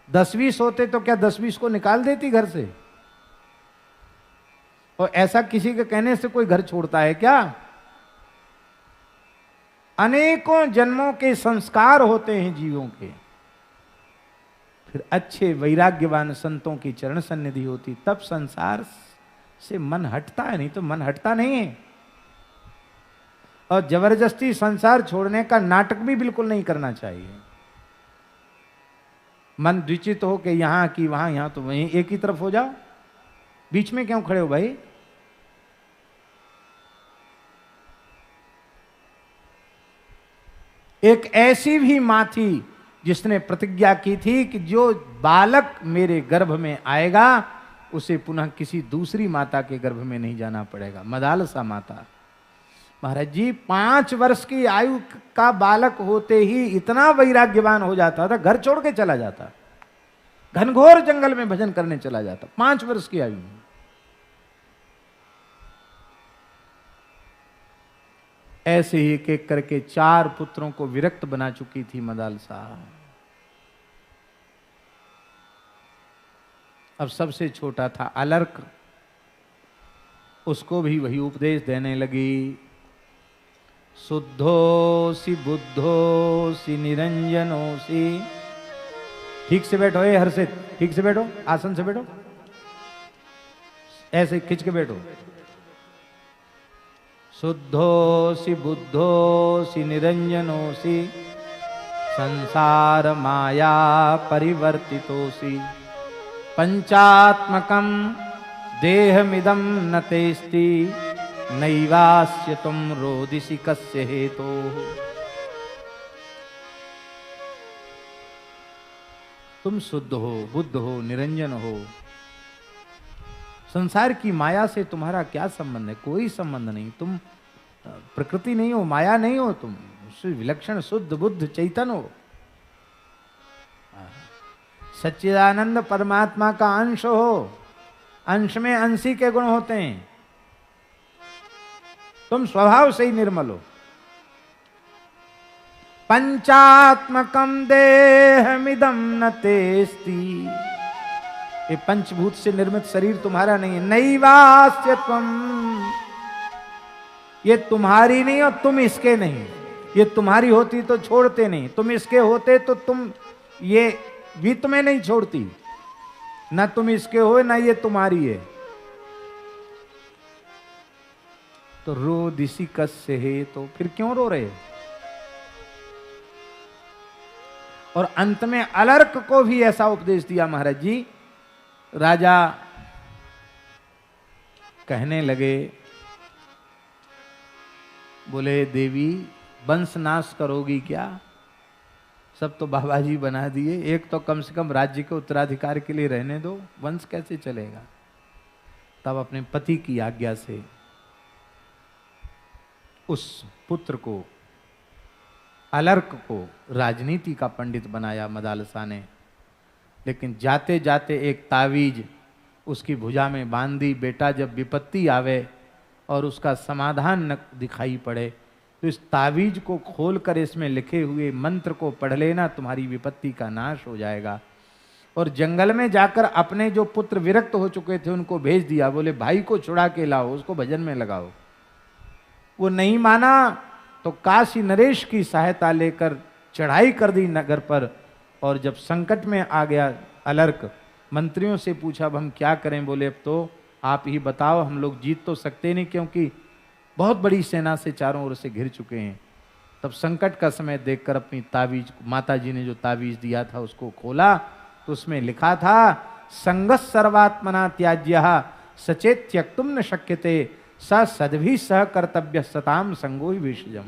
10-20 होते तो क्या 10-20 को निकाल देती घर से? और ऐसा किसी के कहने से कोई घर छोड़ता है क्या? अनेकों जन्मों के संस्कार होते हैं जीवों के, फिर अच्छे वैराग्यवान संतों की चरण सन्निधि होती, तब संसार से मन हटता है, नहीं तो मन हटता नहीं है। और जबरदस्ती संसार छोड़ने का नाटक भी बिल्कुल नहीं करना चाहिए। मन द्विचित हो के यहां की वहां, यहां तो वहीं, एक ही तरफ हो जाओ, बीच में क्यों खड़े हो भाई? एक ऐसी भी मां थी जिसने प्रतिज्ञा की थी कि जो बालक मेरे गर्भ में आएगा उसे पुनः किसी दूसरी माता के गर्भ में नहीं जाना पड़ेगा। मदालसा माता महाराज जी 5 वर्ष की आयु का बालक होते ही इतना वैराग्यवान हो जाता था, घर छोड़ के चला जाता, घनघोर जंगल में भजन करने चला जाता, 5 वर्ष की आयु में। ऐसे ही एक एक करके 4 पुत्रों को विरक्त बना चुकी थी मदालसा। अब सबसे छोटा था अलर्क, उसको भी वही उपदेश देने लगी। शुद्धोसी बुद्धोसी निरंजनोसी। ठीक से बैठो, ए हर्षित, ठीक से बैठो, आसन से बैठो, ऐसे खिंच के बैठो। शुद्धोसी बुद्धोसी निरंजनोसी संसार माया परिवर्तितोसी पंचात्मकम देहमिदं न तेस्ति नैवास्य तुम रोदिसी कस्य हेतु। तुम शुद्ध हो, बुद्ध हो, निरंजन हो। संसार की माया से तुम्हारा क्या संबंध है? कोई संबंध नहीं। तुम प्रकृति नहीं हो, माया नहीं हो, तुम विलक्षण शुद्ध बुद्ध चैतन्य हो। सच्चिदानंद परमात्मा का अंश हो। अंश में अंशी के गुण होते हैं। तुम स्वभाव से ही निर्मल हो। पंचात्मकम देहमिदं न तेस्ति। ये पंचभूत से निर्मित शरीर तुम्हारा नहीं है। नैवास्य त्वम, ये तुम्हारी नहीं और तुम इसके नहीं। ये तुम्हारी होती तो छोड़ते नहीं, तुम इसके होते तो तुम ये भी तुम्हें नहीं छोड़ती। ना तुम इसके हो ना ये तुम्हारी है। तो रो दिसी कस से है, तो फिर क्यों रो रहे? और अंत में अलर्क को भी ऐसा उपदेश दिया महाराज जी। राजा कहने लगे, बोले देवी वंश नाश करोगी क्या? सब तो बाबा जी बना दिए, एक तो कम से कम राज्य के उत्तराधिकार के लिए रहने दो, वंश कैसे चलेगा? तब अपने पति की आज्ञा से उस पुत्र को, अलर्क को राजनीति का पंडित बनाया मदालसा ने। लेकिन जाते जाते एक तावीज उसकी भुजा में बांध दी। बेटा जब विपत्ति आवे और उसका समाधान न दिखाई पड़े तो इस तावीज को खोलकर इसमें लिखे हुए मंत्र को पढ़ लेना, तुम्हारी विपत्ति का नाश हो जाएगा। और जंगल में जाकर अपने जो पुत्र विरक्त हो चुके थे उनको भेज दिया। बोले भाई को छुड़ा के लाओ, उसको भजन में लगाओ। वो नहीं माना तो काशी नरेश की सहायता लेकर चढ़ाई कर दी नगर पर। और जब संकट में आ गया अलर्क, मंत्रियों से पूछा अब हम क्या करें? बोले अब तो आप ही बताओ, हम लोग जीत तो सकते नहीं क्योंकि बहुत बड़ी सेना से चारों ओर से घिर चुके हैं। तब संकट का समय देखकर अपनी तावीज, माता जी ने जो तावीज दिया था उसको खोला तो उसमें लिखा था, संगस सर्वात्मना त्याज्य सचेत त्यक्तुम न शक्यते स सद्भि सह कर्तव्य सताम संगो ही विषजम।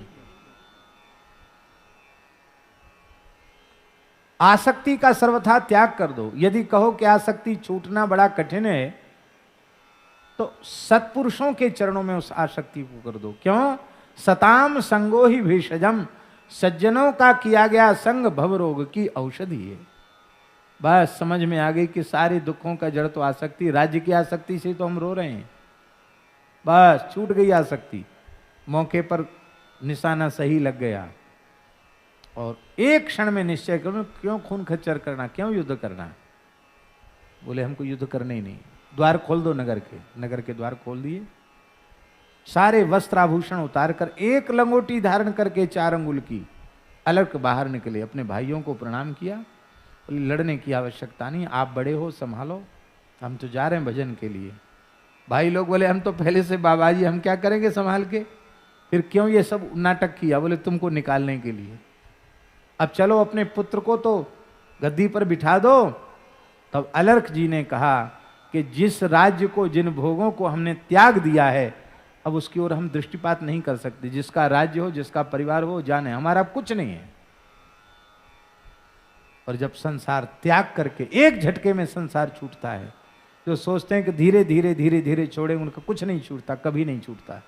आसक्ति का सर्वथा त्याग कर दो। यदि कहो कि आसक्ति छूटना बड़ा कठिन है तो सत्पुरुषों के चरणों में उस आसक्ति को कर दो। क्यों? सताम संगो ही भेषजम, सज्जनों का किया गया संग भवरोग की औषधि है। बस समझ में आ गई कि सारे दुखों का जड़ तो आसक्ति। राज्य की आसक्ति से तो हम रो रहे हैं। बस छूट गई आसक्ति, मौके पर निशाना सही लग गया। और एक क्षण में निश्चय करो, क्यों खून खच्चर करना, क्यों युद्ध करना? बोले हमको युद्ध करने ही नहीं। द्वार खोल दो नगर के। नगर के द्वार खोल दिए। सारे वस्त्र आभूषण उतार कर एक लंगोटी धारण करके 4 अंगुल की अलर्क बाहर निकले। अपने भाइयों को प्रणाम किया। बोले लड़ने की आवश्यकता नहीं, आप बड़े हो, संभालो, हम तो जा रहे हैं भजन के लिए। भाई लोग बोले हम तो पहले से बाबा जी, हम क्या करेंगे संभाल के, फिर क्यों ये सब नाटक किया? बोले तुमको निकालने के लिए। अब चलो अपने पुत्र को तो गद्दी पर बिठा दो। तब अलर्क जी ने कहा कि जिस राज्य को, जिन भोगों को हमने त्याग दिया है, अब उसकी ओर हम दृष्टिपात नहीं कर सकते। जिसका राज्य हो, जिसका परिवार हो, जाने, हमारा कुछ नहीं है। और जब संसार त्याग करके एक झटके में संसार छूटता है, जो सोचते हैं कि धीरे धीरे धीरे धीरे छोड़े, उनका कुछ नहीं छूटता, कभी नहीं छूटता।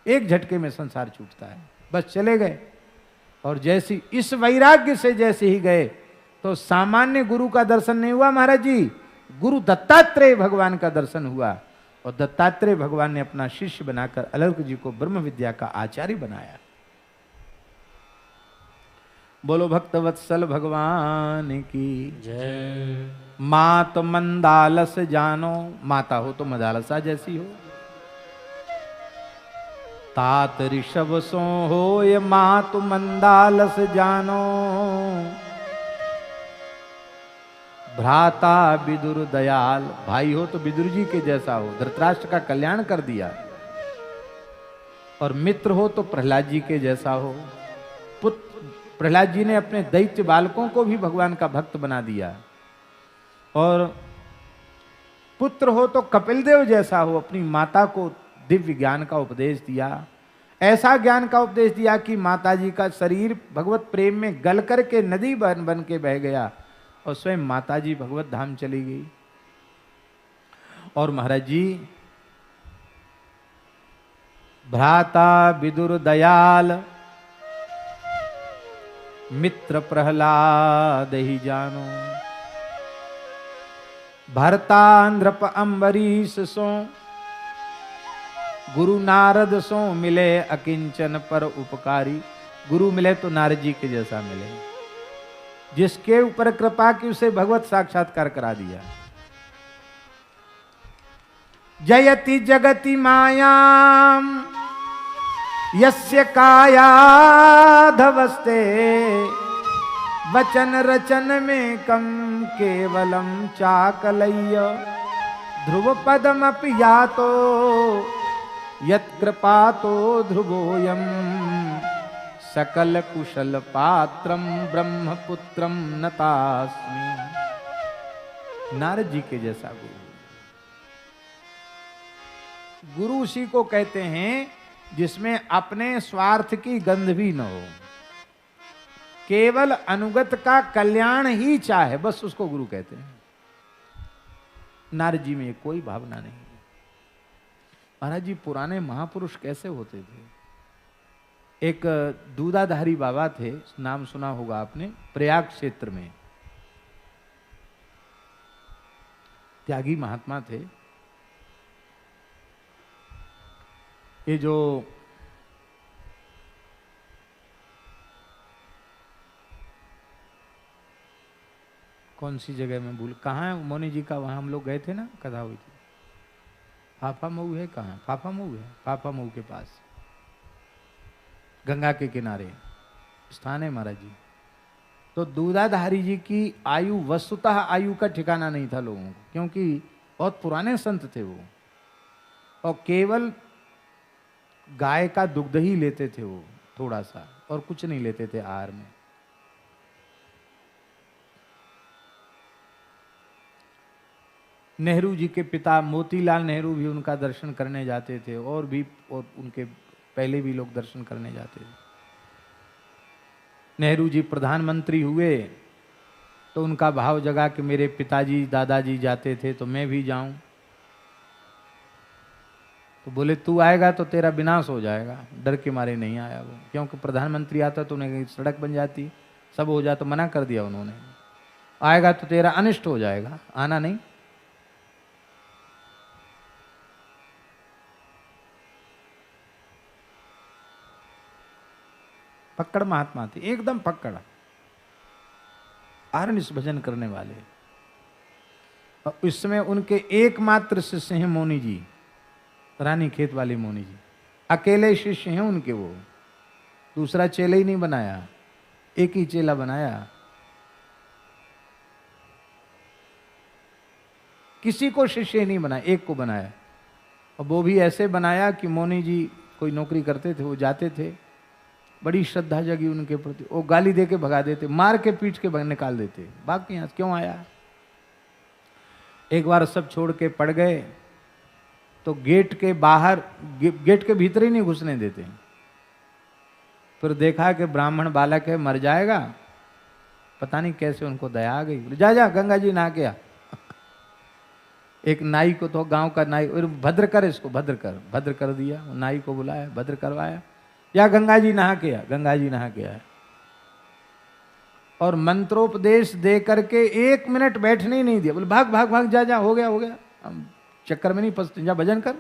एक झटके में संसार छूटता है, बस चले गए। और जैसी इस वैराग्य से जैसे ही गए तो सामान्य गुरु का दर्शन नहीं हुआ महाराज जी, गुरु दत्तात्रेय भगवान का दर्शन हुआ। और दत्तात्रेय भगवान ने अपना शिष्य बनाकर अलर्क जी को ब्रह्म विद्या का आचार्य बनाया। बोलो भक्त वत्सल भगवान की जय। मात मंदालस जानो, माता हो तो मदालसा जैसी हो। तात ऋषभ सो हो ये मातु मंदालस जानो। भ्राता विदुर दयाल, भाई हो तो विदुर जी के जैसा हो, धृतराष्ट्र का कल्याण कर दिया। और मित्र हो तो प्रहलाद जी के जैसा हो। प्रहलाद जी ने अपने दैत्य बालकों को भी भगवान का भक्त बना दिया। और पुत्र हो तो कपिल देव जैसा हो, अपनी माता को दिव्य ज्ञान का उपदेश दिया। ऐसा ज्ञान का उपदेश दिया कि माता जी का शरीर भगवत प्रेम में गल करके नदी बन बन के बह गया। और स्वयं माता जी भगवत धाम चली गई। और महाराज जी भ्राता विदुर दयाल मित्र प्रहलाद ही जानो, भरता नृप अम्बरीश सो गुरु नारद सो मिले अकिंचन पर उपकारी। गुरु मिले तो नारद जी के जैसा मिले, जिसके ऊपर कृपा की उसे भगवत साक्षात्कार करा दिया। जयति जगति मायाम यस्य कायाधवस्ते, वचन रचन में कम केवलम चाकलय्य, ध्रुव पदमपि यातो यत्कृपातो ध्रुवोयम, सकल कुशल पात्रम ब्रह्मपुत्रम नतास्मि। नारद जी के जैसा गुरु। गुरु उसी को कहते हैं जिसमें अपने स्वार्थ की गंध भी न हो, केवल अनुगत का कल्याण ही चाहे, बस उसको गुरु कहते हैं। नारद जी में कोई भावना नहीं। महाराज जी पुराने महापुरुष कैसे होते थे? एक दूधाधारी बाबा थे, नाम सुना होगा आपने, प्रयाग क्षेत्र में त्यागी महात्मा थे। ये जो कौन सी जगह में भूल, कहाँ है मोनी जी का, वहां हम लोग गए थे ना, कथा हुई थी। फाफा मऊ है, कहाँ फाफा मऊ है? फाफा मऊ के पास गंगा के किनारे स्थान है महाराज जी। तो दूधाधारी जी की आयु वस्तुतः आयु का ठिकाना नहीं था लोगों को, क्योंकि बहुत पुराने संत थे वो, और केवल गाय का दुग्ध ही लेते थे वो, थोड़ा सा, और कुछ नहीं लेते थे आहार में। नेहरू जी के पिता मोतीलाल नेहरू भी उनका दर्शन करने जाते थे, और उनके पहले भी लोग दर्शन करने जाते थे। नेहरू जी प्रधानमंत्री हुए तो उनका भाव जगा कि मेरे पिताजी दादाजी जाते थे तो मैं भी जाऊं। तो बोले तू आएगा तो तेरा विनाश हो जाएगा। डर के मारे नहीं आया वो, क्योंकि प्रधानमंत्री आता तो उन्हें सड़क बन जाती, सब हो जाता, मना कर दिया उन्होंने। आएगा तो तेरा अनिष्ट हो जाएगा, आना नहीं। पक्कड़ महात्मा थे, एकदम पक्कड़, आरनिस भजन करने वाले। और इस समय उनके एकमात्र शिष्य हैं मोनी जी, रानी खेत वाले मोनी जी, अकेले शिष्य हैं उनके। वो दूसरा चेला ही नहीं बनाया, एक ही चेला बनाया। किसी को शिष्य नहीं बनाया, एक को बनाया। और वो भी ऐसे बनाया कि मोनी जी कोई नौकरी करते थे, वो जाते थे, बड़ी श्रद्धा जगी उनके प्रति, वो गाली दे के भगा देते, मार के पीट के निकाल देते, भाग के यहाँ क्यों आया। एक बार सब छोड़ के पड़ गए तो गेट के बाहर, गेट के भीतर ही नहीं घुसने देते। फिर देखा कि ब्राह्मण बालक है, मर जाएगा, पता नहीं कैसे उनको दया आ गई, जा जा गंगा जी नहा के आ। एक नाई को, तो गांव का नाई, भद्र कर इसको, भद्र कर दिया। नाई को बुलाया, भद्र करवाया, या गंगा जी नहा के आ। गंगा जी नहा के आया और मंत्रोपदेश दे करके 1 मिनट बैठने ही नहीं दिया। बोले भाग भाग भाग, जा जा, हो गया हो गया, हम चक्कर में नहीं फंसते, जा भजन कर,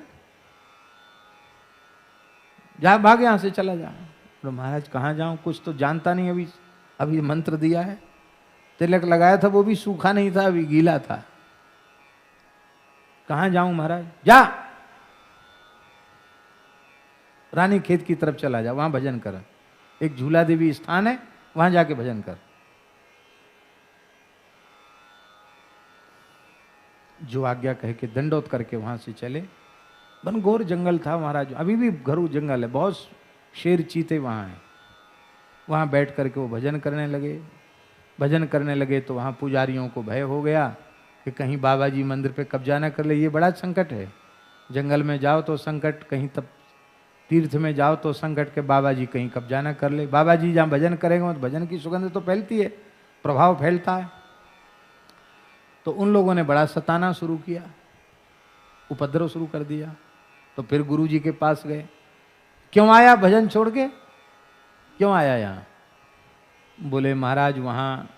जा भाग यहां से, चला जा। बोले महाराज कहाँ जाऊं, कुछ तो जानता नहीं, अभी अभी मंत्र दिया है, तिलक लगाया था वो भी सूखा नहीं था, अभी गीला था, कहाँ जाऊं महाराज। जा रानी खेत की तरफ चला जा, वहां भजन कर, एक झूला देवी स्थान है, वहां जाके भजन कर। जो आज्ञा कह के दंडोत करके वहां से चले। घनघोर जंगल था महाराज, अभी भी घरू जंगल है, बहुत शेर चीते वहां हैं। वहां बैठ करके वो भजन करने लगे। भजन करने लगे तो वहां पुजारियों को भय हो गया कि कहीं बाबा जी मंदिर पे कब्जा ना कर ले, ये बड़ा संकट है। जंगल में जाओ तो संकट, कहीं तब तीर्थ में जाओ तो संकट के बाबा जी कहीं कब्जा ना कर ले। बाबा जी जहाँ भजन करेंगे तो भजन की सुगंध तो फैलती है, प्रभाव फैलता है। तो उन लोगों ने बड़ा सताना शुरू किया, उपद्रव शुरू कर दिया। तो फिर गुरु जी के पास गए, क्यों आया भजन छोड़ के, क्यों आया यहाँ? बोले महाराज वहाँ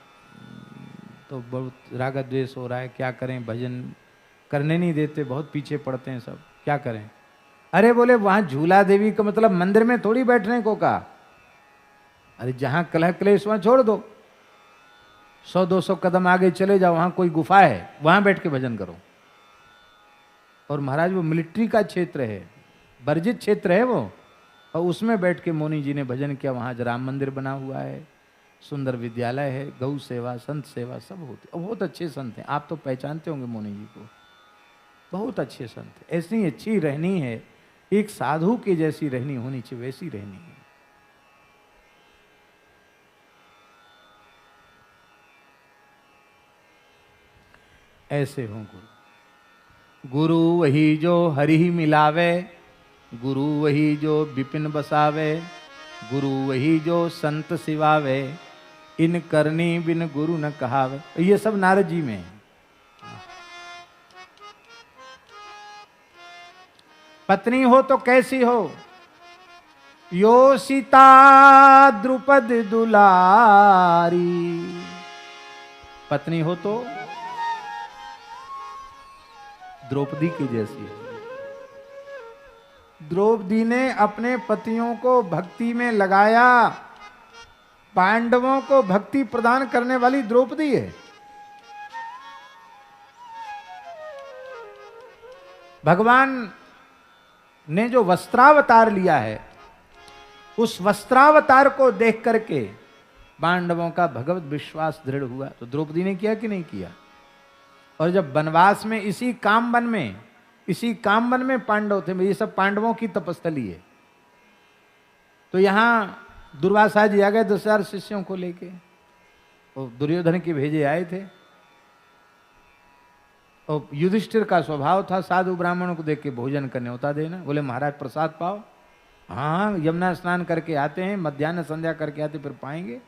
तो बहुत राग द्वेष हो रहा है, क्या करें, भजन करने नहीं देते, बहुत पीछे पड़ते हैं सब, क्या करें? अरे बोले वहाँ झूला देवी का मतलब मंदिर में थोड़ी बैठने को कहा, अरे जहाँ कलह क्लेश वहाँ छोड़ दो, 100-200 कदम आगे चले जाओ, वहाँ कोई गुफा है, वहाँ बैठ के भजन करो। और महाराज वो मिलिट्री का क्षेत्र है, वर्जित क्षेत्र है वो, और उसमें बैठ के मोनी जी ने भजन किया। वहाँ राम मंदिर बना हुआ है, सुंदर विद्यालय है, गौ सेवा, संत सेवा सब होती है, बहुत अच्छे संत हैं। आप तो पहचानते होंगे मोनी जी को, बहुत अच्छे संत हैं। ऐसी अच्छी रहनी है, एक साधु की जैसी रहनी होनी चाहिए, वैसी रहनी है। ऐसे हो गुरु। गुरु वही जो हरि मिलावे, गुरु वही जो विपिन बसावे, गुरु वही जो संत सिवावे, इन करनी बिन गुरु न कहावे। ये सब नारद जी में है। पत्नी हो तो कैसी हो, यो सीता द्रुपद दुलारी, पत्नी हो तो द्रौपदी की जैसी है। द्रौपदी ने अपने पतियों को भक्ति में लगाया, पांडवों को भक्ति प्रदान करने वाली द्रौपदी है। भगवान ने जो वस्त्रावतार लिया है, उस वस्त्रावतार को देख करके पांडवों का भगवत विश्वास दृढ़ हुआ। तो द्रौपदी ने किया कि नहीं किया? और जब वनवास में इसी कामवन में पांडव थे, ये सब पांडवों की तपस्थली है। तो यहां दुर्वासा जी आ गए 10,000 शिष्यों को लेके, और दुर्योधन के भेजे आए थे। और युधिष्ठिर का स्वभाव था साधु ब्राह्मणों को देख के भोजन करने होता देना। बोले महाराज प्रसाद पाओ। हाँ, यमुना स्नान करके आते हैं, मध्याह्न संध्या करके आते, फिर पाएंगे।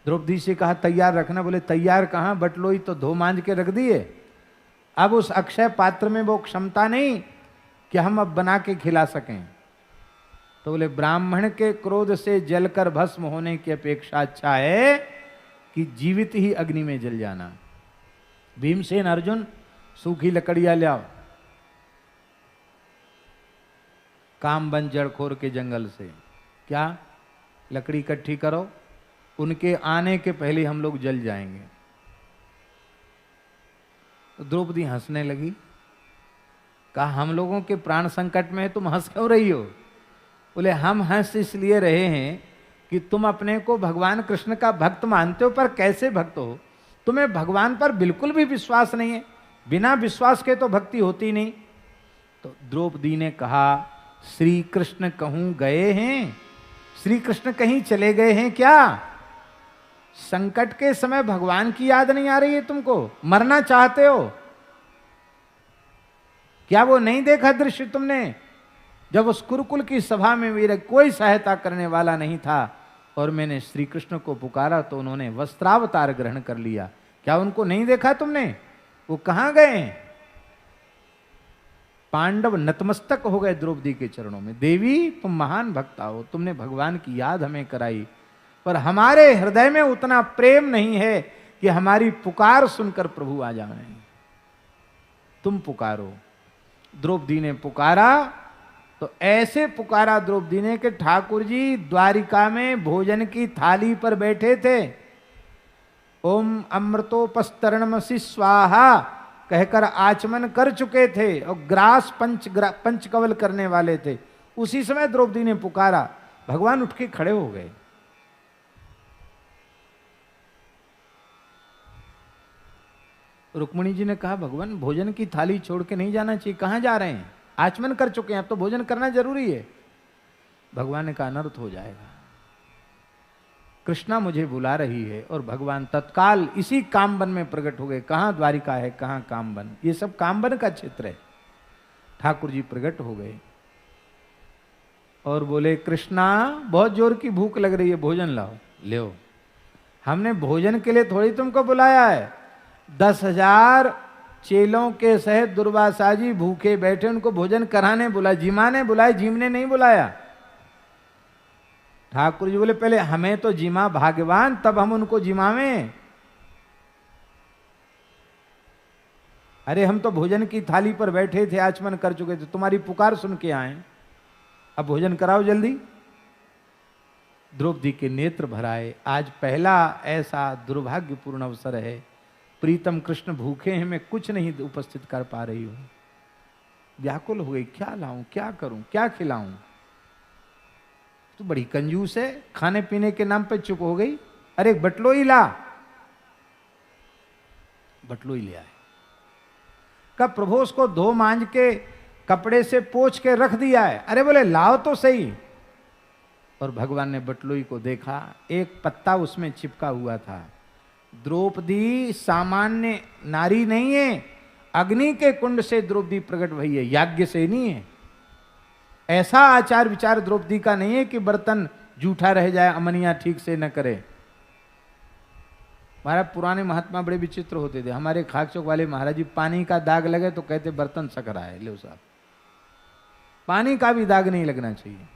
द्रौपदी से कहा तैयार रखना। बोले तैयार कहाँ, बटलोई तो धो मांज के रख दिए, अब उस अक्षय पात्र में वो क्षमता नहीं कि हम अब बना के खिला सकें। तो बोले ब्राह्मण के क्रोध से जलकर भस्म होने की अपेक्षा अच्छा है कि जीवित ही अग्नि में जल जाना। भीमसेन अर्जुन सूखी लकड़ियां ले आओ, कामबन जड़खोर के जंगल से, क्या लकड़ी इकट्ठी करो, उनके आने के पहले हम लोग जल जाएंगे। तो द्रौपदी हंसने लगी, कहा हम लोगों के प्राण संकट में है, तुम हंस क्यों रही हो? बोले हम हंस इसलिए रहे हैं कि तुम अपने को भगवान कृष्ण का भक्त मानते हो, पर कैसे भक्त हो? तुम्हें भगवान पर बिल्कुल भी विश्वास नहीं है, बिना विश्वास के तो भक्ति होती नहीं। तो द्रौपदी ने कहा श्री कृष्ण कहूं गए हैं, श्री कृष्ण कहीं चले गए हैं क्या? संकट के समय भगवान की याद नहीं आ रही है तुमको? मरना चाहते हो क्या? वो नहीं देखा दृश्य तुमने जब उस कुरुकुल की सभा में मेरा कोई सहायता करने वाला नहीं था और मैंने श्री कृष्ण को पुकारा तो उन्होंने वस्त्रावतार ग्रहण कर लिया? क्या उनको नहीं देखा तुमने? वो कहां गए? पांडव नतमस्तक हो गए द्रौपदी के चरणों में। देवी तुम महान भक्ता हो, तुमने भगवान की याद हमें कराई, पर हमारे हृदय में उतना प्रेम नहीं है कि हमारी पुकार सुनकर प्रभु आ जाए। तुम पुकारो। द्रौपदी ने पुकारा तो ऐसे पुकारा द्रौपदी ने कि ठाकुर जी द्वारिका में भोजन की थाली पर बैठे थे, ओम अमृतोपस्तरणमसि स्वाहा कहकर आचमन कर चुके थे और ग्रास पंचकवल करने वाले थे। उसी समय द्रौपदी ने पुकारा, भगवान उठ के खड़े हो गए। रुक्मिणी जी ने कहा भगवान भोजन की थाली छोड़ के नहीं जाना चाहिए, कहां जा रहे हैं? आचमन कर चुके हैं, अब तो भोजन करना जरूरी है। भगवान ने कहा अनर्थ हो जाएगा, कृष्णा मुझे बुला रही है। और भगवान तत्काल इसी कामबन में प्रकट हो गए। कहां द्वारिका है, कहां कामबन, ये सब कामबन का क्षेत्र है। ठाकुर जी प्रकट हो गए और बोले कृष्णा बहुत जोर की भूख लग रही है, भोजन लाओ। ले हमने भोजन के लिए थोड़ी तुमको बुलाया है, 10,000 चेलों के सहित दुर्वासा जी भूखे बैठे, उनको भोजन कराने बुलाया, जीमा ने बुलाया, जीम ने नहीं बुलाया। ठाकुर जी बोले पहले हमें तो जीमा भाग्यवान, तब हम उनको जिमावें। अरे हम तो भोजन की थाली पर बैठे थे, आचमन कर चुके थे, तुम्हारी पुकार सुन के आए, अब भोजन कराओ जल्दी। द्रौपदी के नेत्र भराए। आज पहला ऐसा दुर्भाग्यपूर्ण अवसर है, प्रीतम कृष्ण भूखे हैं, मैं कुछ नहीं उपस्थित कर पा रही हूं। व्याकुल हो गई, क्या लाऊं, क्या करूं, क्या खिलाऊं। तो बड़ी कंजूस है, खाने पीने के नाम पे चुप हो गई। अरे बटलोई ला, बटलोई ले आए। कब प्रभु उसको धो मांज के कपड़े से पोंछ के रख दिया है। अरे बोले लाओ तो सही। और भगवान ने बटलोई को देखा, एक पत्ता उसमें चिपका हुआ था। द्रौपदी सामान्य नारी नहीं है, अग्नि के कुंड से द्रौपदी प्रकट हुई है, याज्ञ से नहीं है। ऐसा आचार विचार द्रौपदी का नहीं है कि बर्तन जूठा रह जाए, अमनिया ठीक से न करे। हमारा पुराने महात्मा बड़े विचित्र होते थे। हमारे खाकचौक वाले महाराज जी, पानी का दाग लगे तो कहते बर्तन सकरा है। लो साहब, पानी का भी दाग नहीं लगना चाहिए।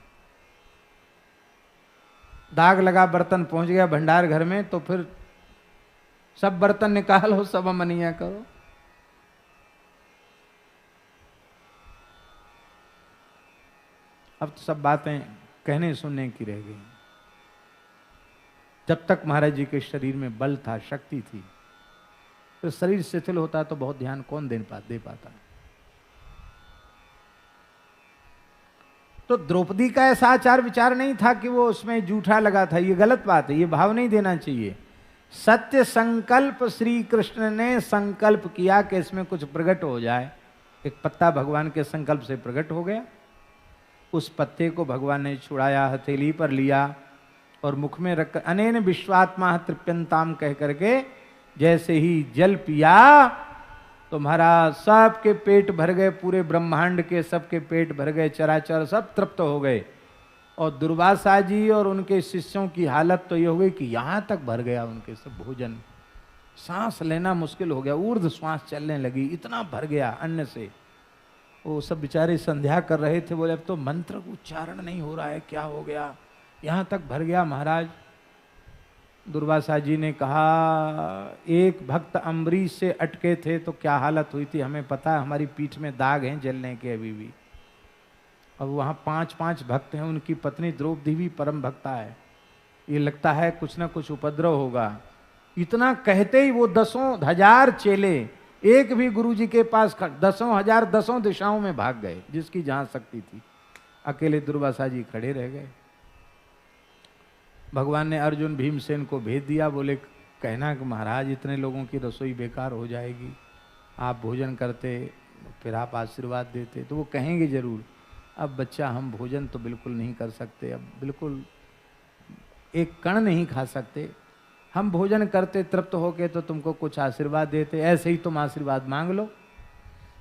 दाग लगा, बर्तन पहुंच गया भंडार घर में, तो फिर सब बर्तन निकालो, सब अमनिया करो। अब तो सब बातें कहने सुनने की रह गई। जब तक महाराज जी के शरीर में बल था, शक्ति थी, तो शरीर शिथिल होता तो बहुत ध्यान कौन दे पाता। तो द्रौपदी का ऐसा आचार विचार नहीं था कि वो उसमें जूठा लगा था। ये गलत बात है, ये भाव नहीं देना चाहिए। सत्य संकल्प श्री कृष्ण ने संकल्प किया कि इसमें कुछ प्रकट हो जाए। एक पत्ता भगवान के संकल्प से प्रकट हो गया। उस पत्ते को भगवान ने छुड़ाया, हथेली पर लिया और मुख में रख, अनेन विश्वात्मा तृप्यंताम कह करके जैसे ही जल पिया तो महाराज सबके पेट भर गए, पूरे ब्रह्मांड के सबके पेट भर गए, चराचर सब तृप्त हो गए। और दुर्वासा जी और उनके शिष्यों की हालत तो ये हो गई कि यहां तक भर गया उनके सब भोजन, सांस लेना मुश्किल हो गया, ऊर्ध्व श्वास चलने लगी, इतना भर गया अन्न से। वो सब बेचारे संध्या कर रहे थे, बोले अब तो मंत्र उच्चारण नहीं हो रहा है, क्या हो गया, यहां तक भर गया महाराज। दुर्वासा जी ने कहा, एक भक्त अम्बरीश से अटके थे तो क्या हालत हुई थी हमें पता है, हमारी पीठ में दाग हैं जलने के अभी भी। अब वहाँ 5 भक्त हैं, उनकी पत्नी द्रौपदी भी परम भक्ता है। ये लगता है कुछ ना कुछ उपद्रव होगा। इतना कहते ही वो 10,000 चेले एक भी गुरुजी के पास 10,000 10 दिशाओं में भाग गए, जिसकी जहां शक्ति थी। अकेले दुर्वासा जी खड़े रह गए। भगवान ने अर्जुन भीमसेन को भेज दिया, बोले कहना कि महाराज इतने लोगों की रसोई बेकार हो जाएगी, आप भोजन करते फिर आप आशीर्वाद देते। तो वो कहेंगे जरूर, अब बच्चा हम भोजन तो बिल्कुल नहीं कर सकते, अब बिल्कुल एक कण नहीं खा सकते, हम भोजन करते तृप्त होके तो तुमको कुछ आशीर्वाद देते, ऐसे ही तुम आशीर्वाद मांग लो।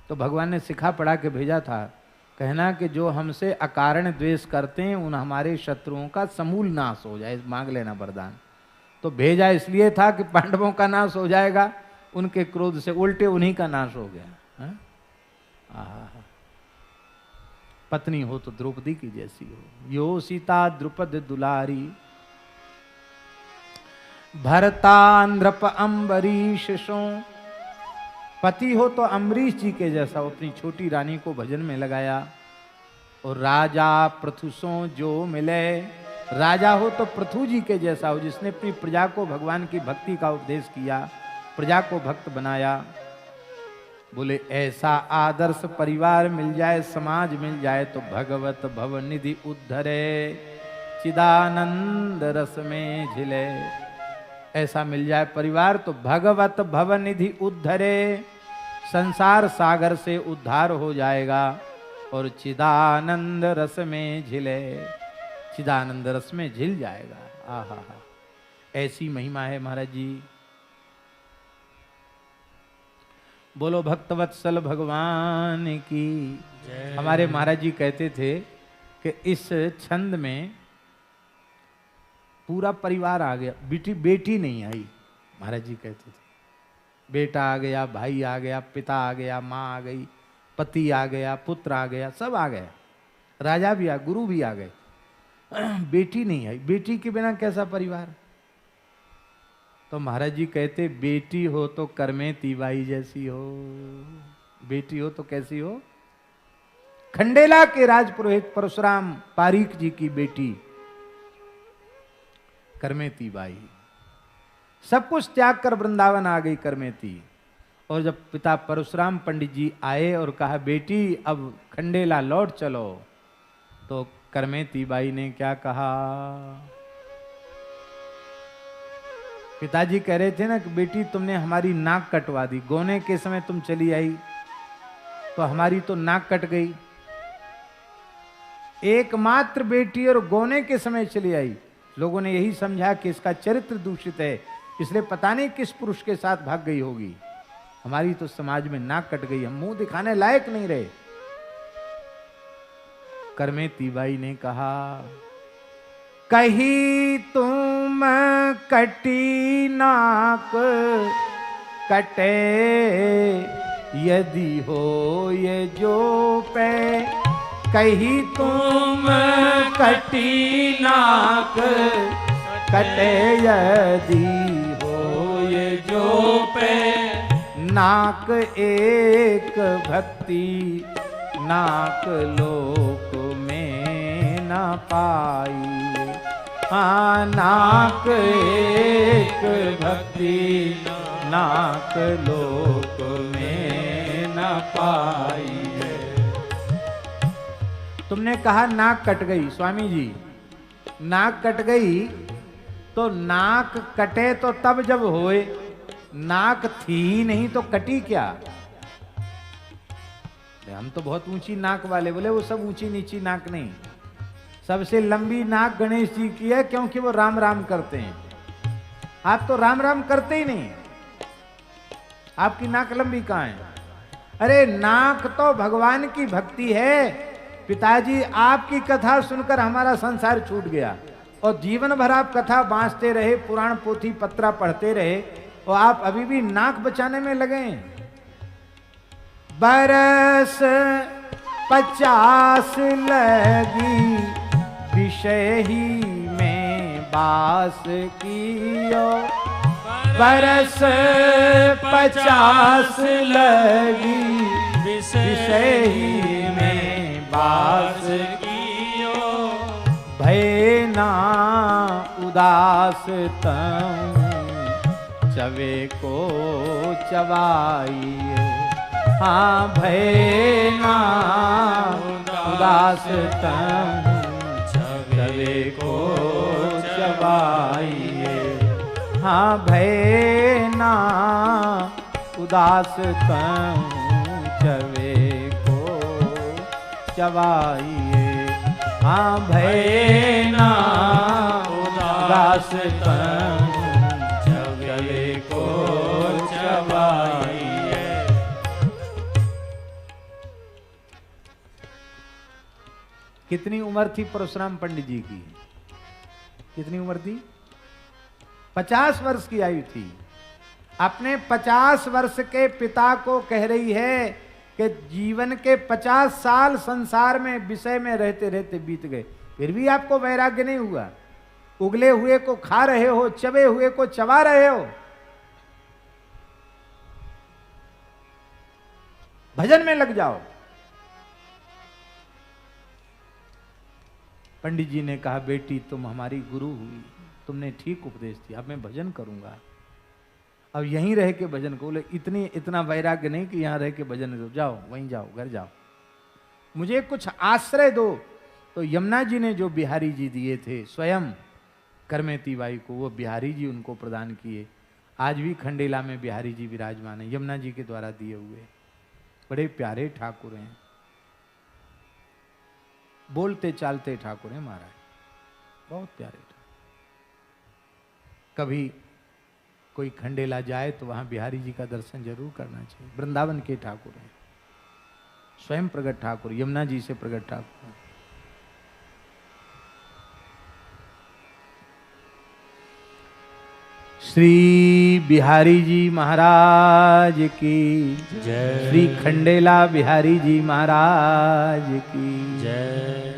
तो भगवान ने सिखा पढ़ा के भेजा था, कहना कि जो हमसे अकारण द्वेष करते हैं उन हमारे शत्रुओं का समूल नाश हो जाए, मांग लेना वरदान। तो भेजा इसलिए था कि पांडवों का नाश हो जाएगा, उनके क्रोध से उल्टे उन्हीं का नाश हो गया। पत्नी हो तो द्रौपदी की जैसी हो, यो सीता द्रुपद दुलारी, भरता नृप अम्बरीश सो। पति हो तो अम्बरीश जी के जैसा, अपनी छोटी रानी को भजन में लगाया। और राजा पृथुसो जो मिले, राजा हो तो पृथु जी के जैसा हो, जिसने अपनी प्रजा को भगवान की भक्ति का उपदेश किया, प्रजा को भक्त बनाया। बोले ऐसा आदर्श परिवार मिल जाए, समाज मिल जाए तो भगवत भवनिधि उद्धरे, चिदानंद रस में झिले। ऐसा मिल जाए परिवार तो भगवत भवनिधि उद्धरे, संसार सागर से उद्धार हो जाएगा और चिदानंद रस में झिले, चिदानंद रस में झिल जाएगा। आहा, ऐसी महिमा है महाराज जी। बोलो भक्तवत्सल भगवान की। हमारे महाराज जी कहते थे कि इस छंद में पूरा परिवार आ गया, बेटी नहीं आई, महाराज जी कहते थे। बेटा आ गया, भाई आ गया, पिता आ गया, माँ आ गई, पति आ गया, पुत्र आ गया, सब आ गया, राजा भी आ, गुरु भी आ गए, बेटी नहीं आई। बेटी के बिना कैसा परिवार? तो महाराज जी कहते बेटी हो तो करमे तीबाई जैसी हो। बेटी हो तो कैसी हो? खंडेला के राजपुरोहित परशुराम पारीक जी की बेटी करमेती बाई सब कुछ त्याग कर वृंदावन आ गई करमेती। और जब पिता परशुराम पंडित जी आए और कहा बेटी अब खंडेला लौट चलो, तो करमेती बाई ने क्या कहा? पिताजी कह रहे थे ना कि बेटी तुमने हमारी नाक कटवा दी, गोने के समय तुम चली आई तो हमारी तो नाक कट गई। एकमात्र बेटी और गोने के समय चली आई। लोगों ने यही समझा कि इसका चरित्र दूषित है, इसलिए पता नहीं किस पुरुष के साथ भाग गई होगी। हमारी तो समाज में नाक कट गई, हम मुंह दिखाने लायक नहीं रहे। करमेती बाई ने कहा कही तुम कटी नाक कटे यदि हो ये जो पे। कही तुम कटी नाक कटे यदि हो ये जो पे। नाक एक भक्ति नाक लोक में न पाई। हाँ नाक एक भक्ति नाक लोक में न पाई। तुमने कहा नाक कट गई, स्वामी जी नाक कट गई तो नाक कटे तो तब जब होए, नाक थी ही नहीं तो कटी क्या? हम तो बहुत ऊंची नाक वाले। बोले वो सब ऊंची नीची नाक नहीं, सबसे लंबी नाक गणेश जी की है, क्योंकि वो राम राम करते हैं। आप तो राम राम करते ही नहीं, आपकी नाक लंबी कहां है? अरे नाक तो भगवान की भक्ति है। पिताजी आपकी कथा सुनकर हमारा संसार छूट गया और जीवन भर आप कथा बांचते रहे, पुराण पोथी पत्रा पढ़ते रहे और आप अभी भी नाक बचाने में लगे हैं। बरस 50 लगी विषय ही में बास कियो। बरस 50 लगी विषय ही में बास कियो। भय ना उदास तम चवे को चवाइए। हाँ भय ना उदास तम चवे को चवाइए। हाँ भय ना उदास तम चवे को चवाइए। हाँ भय ना उदास तम चवे को चवाइए। कितनी उम्र थी परशुराम पंडित जी की? कितनी उम्र थी? 50 वर्ष की आयु थी। अपने 50 वर्ष के पिता को कह रही है कि जीवन के 50 साल संसार में विषय में रहते रहते बीत गए, फिर भी आपको वैराग्य नहीं हुआ। उगले हुए को खा रहे हो, चबे हुए को चबा रहे हो। भजन में लग जाओ। पंडित जी ने कहा बेटी तुम हमारी गुरु हुई, तुमने ठीक उपदेश दिया, अब मैं भजन करूंगा। अब यहीं रह के भजन को। बोले इतना वैराग्य नहीं कि यहां रह के भजन करो, जाओ वहीं जाओ, घर जाओ, मुझे कुछ आश्रय दो। तो यमुना जी ने जो बिहारी जी दिए थे स्वयं करमेती बाई को, वो बिहारी जी उनको प्रदान किए। आज भी खंडेला में बिहारी जी विराजमान है, यमुना जी के द्वारा दिए हुए। बड़े प्यारे ठाकुर हैं, बोलते चालते ठाकुर हैं महाराज, बहुत प्यारे ठाकुर। कभी कोई खंडेला जाए तो वहां बिहारी जी का दर्शन जरूर करना चाहिए। वृंदावन के ठाकुर हैं, स्वयं प्रगट ठाकुर, यमुना जी से प्रगट ठाकुर हैं। श्री बिहारी जी महाराज की जय। श्री खंडेला बिहारी जी महाराज की जय।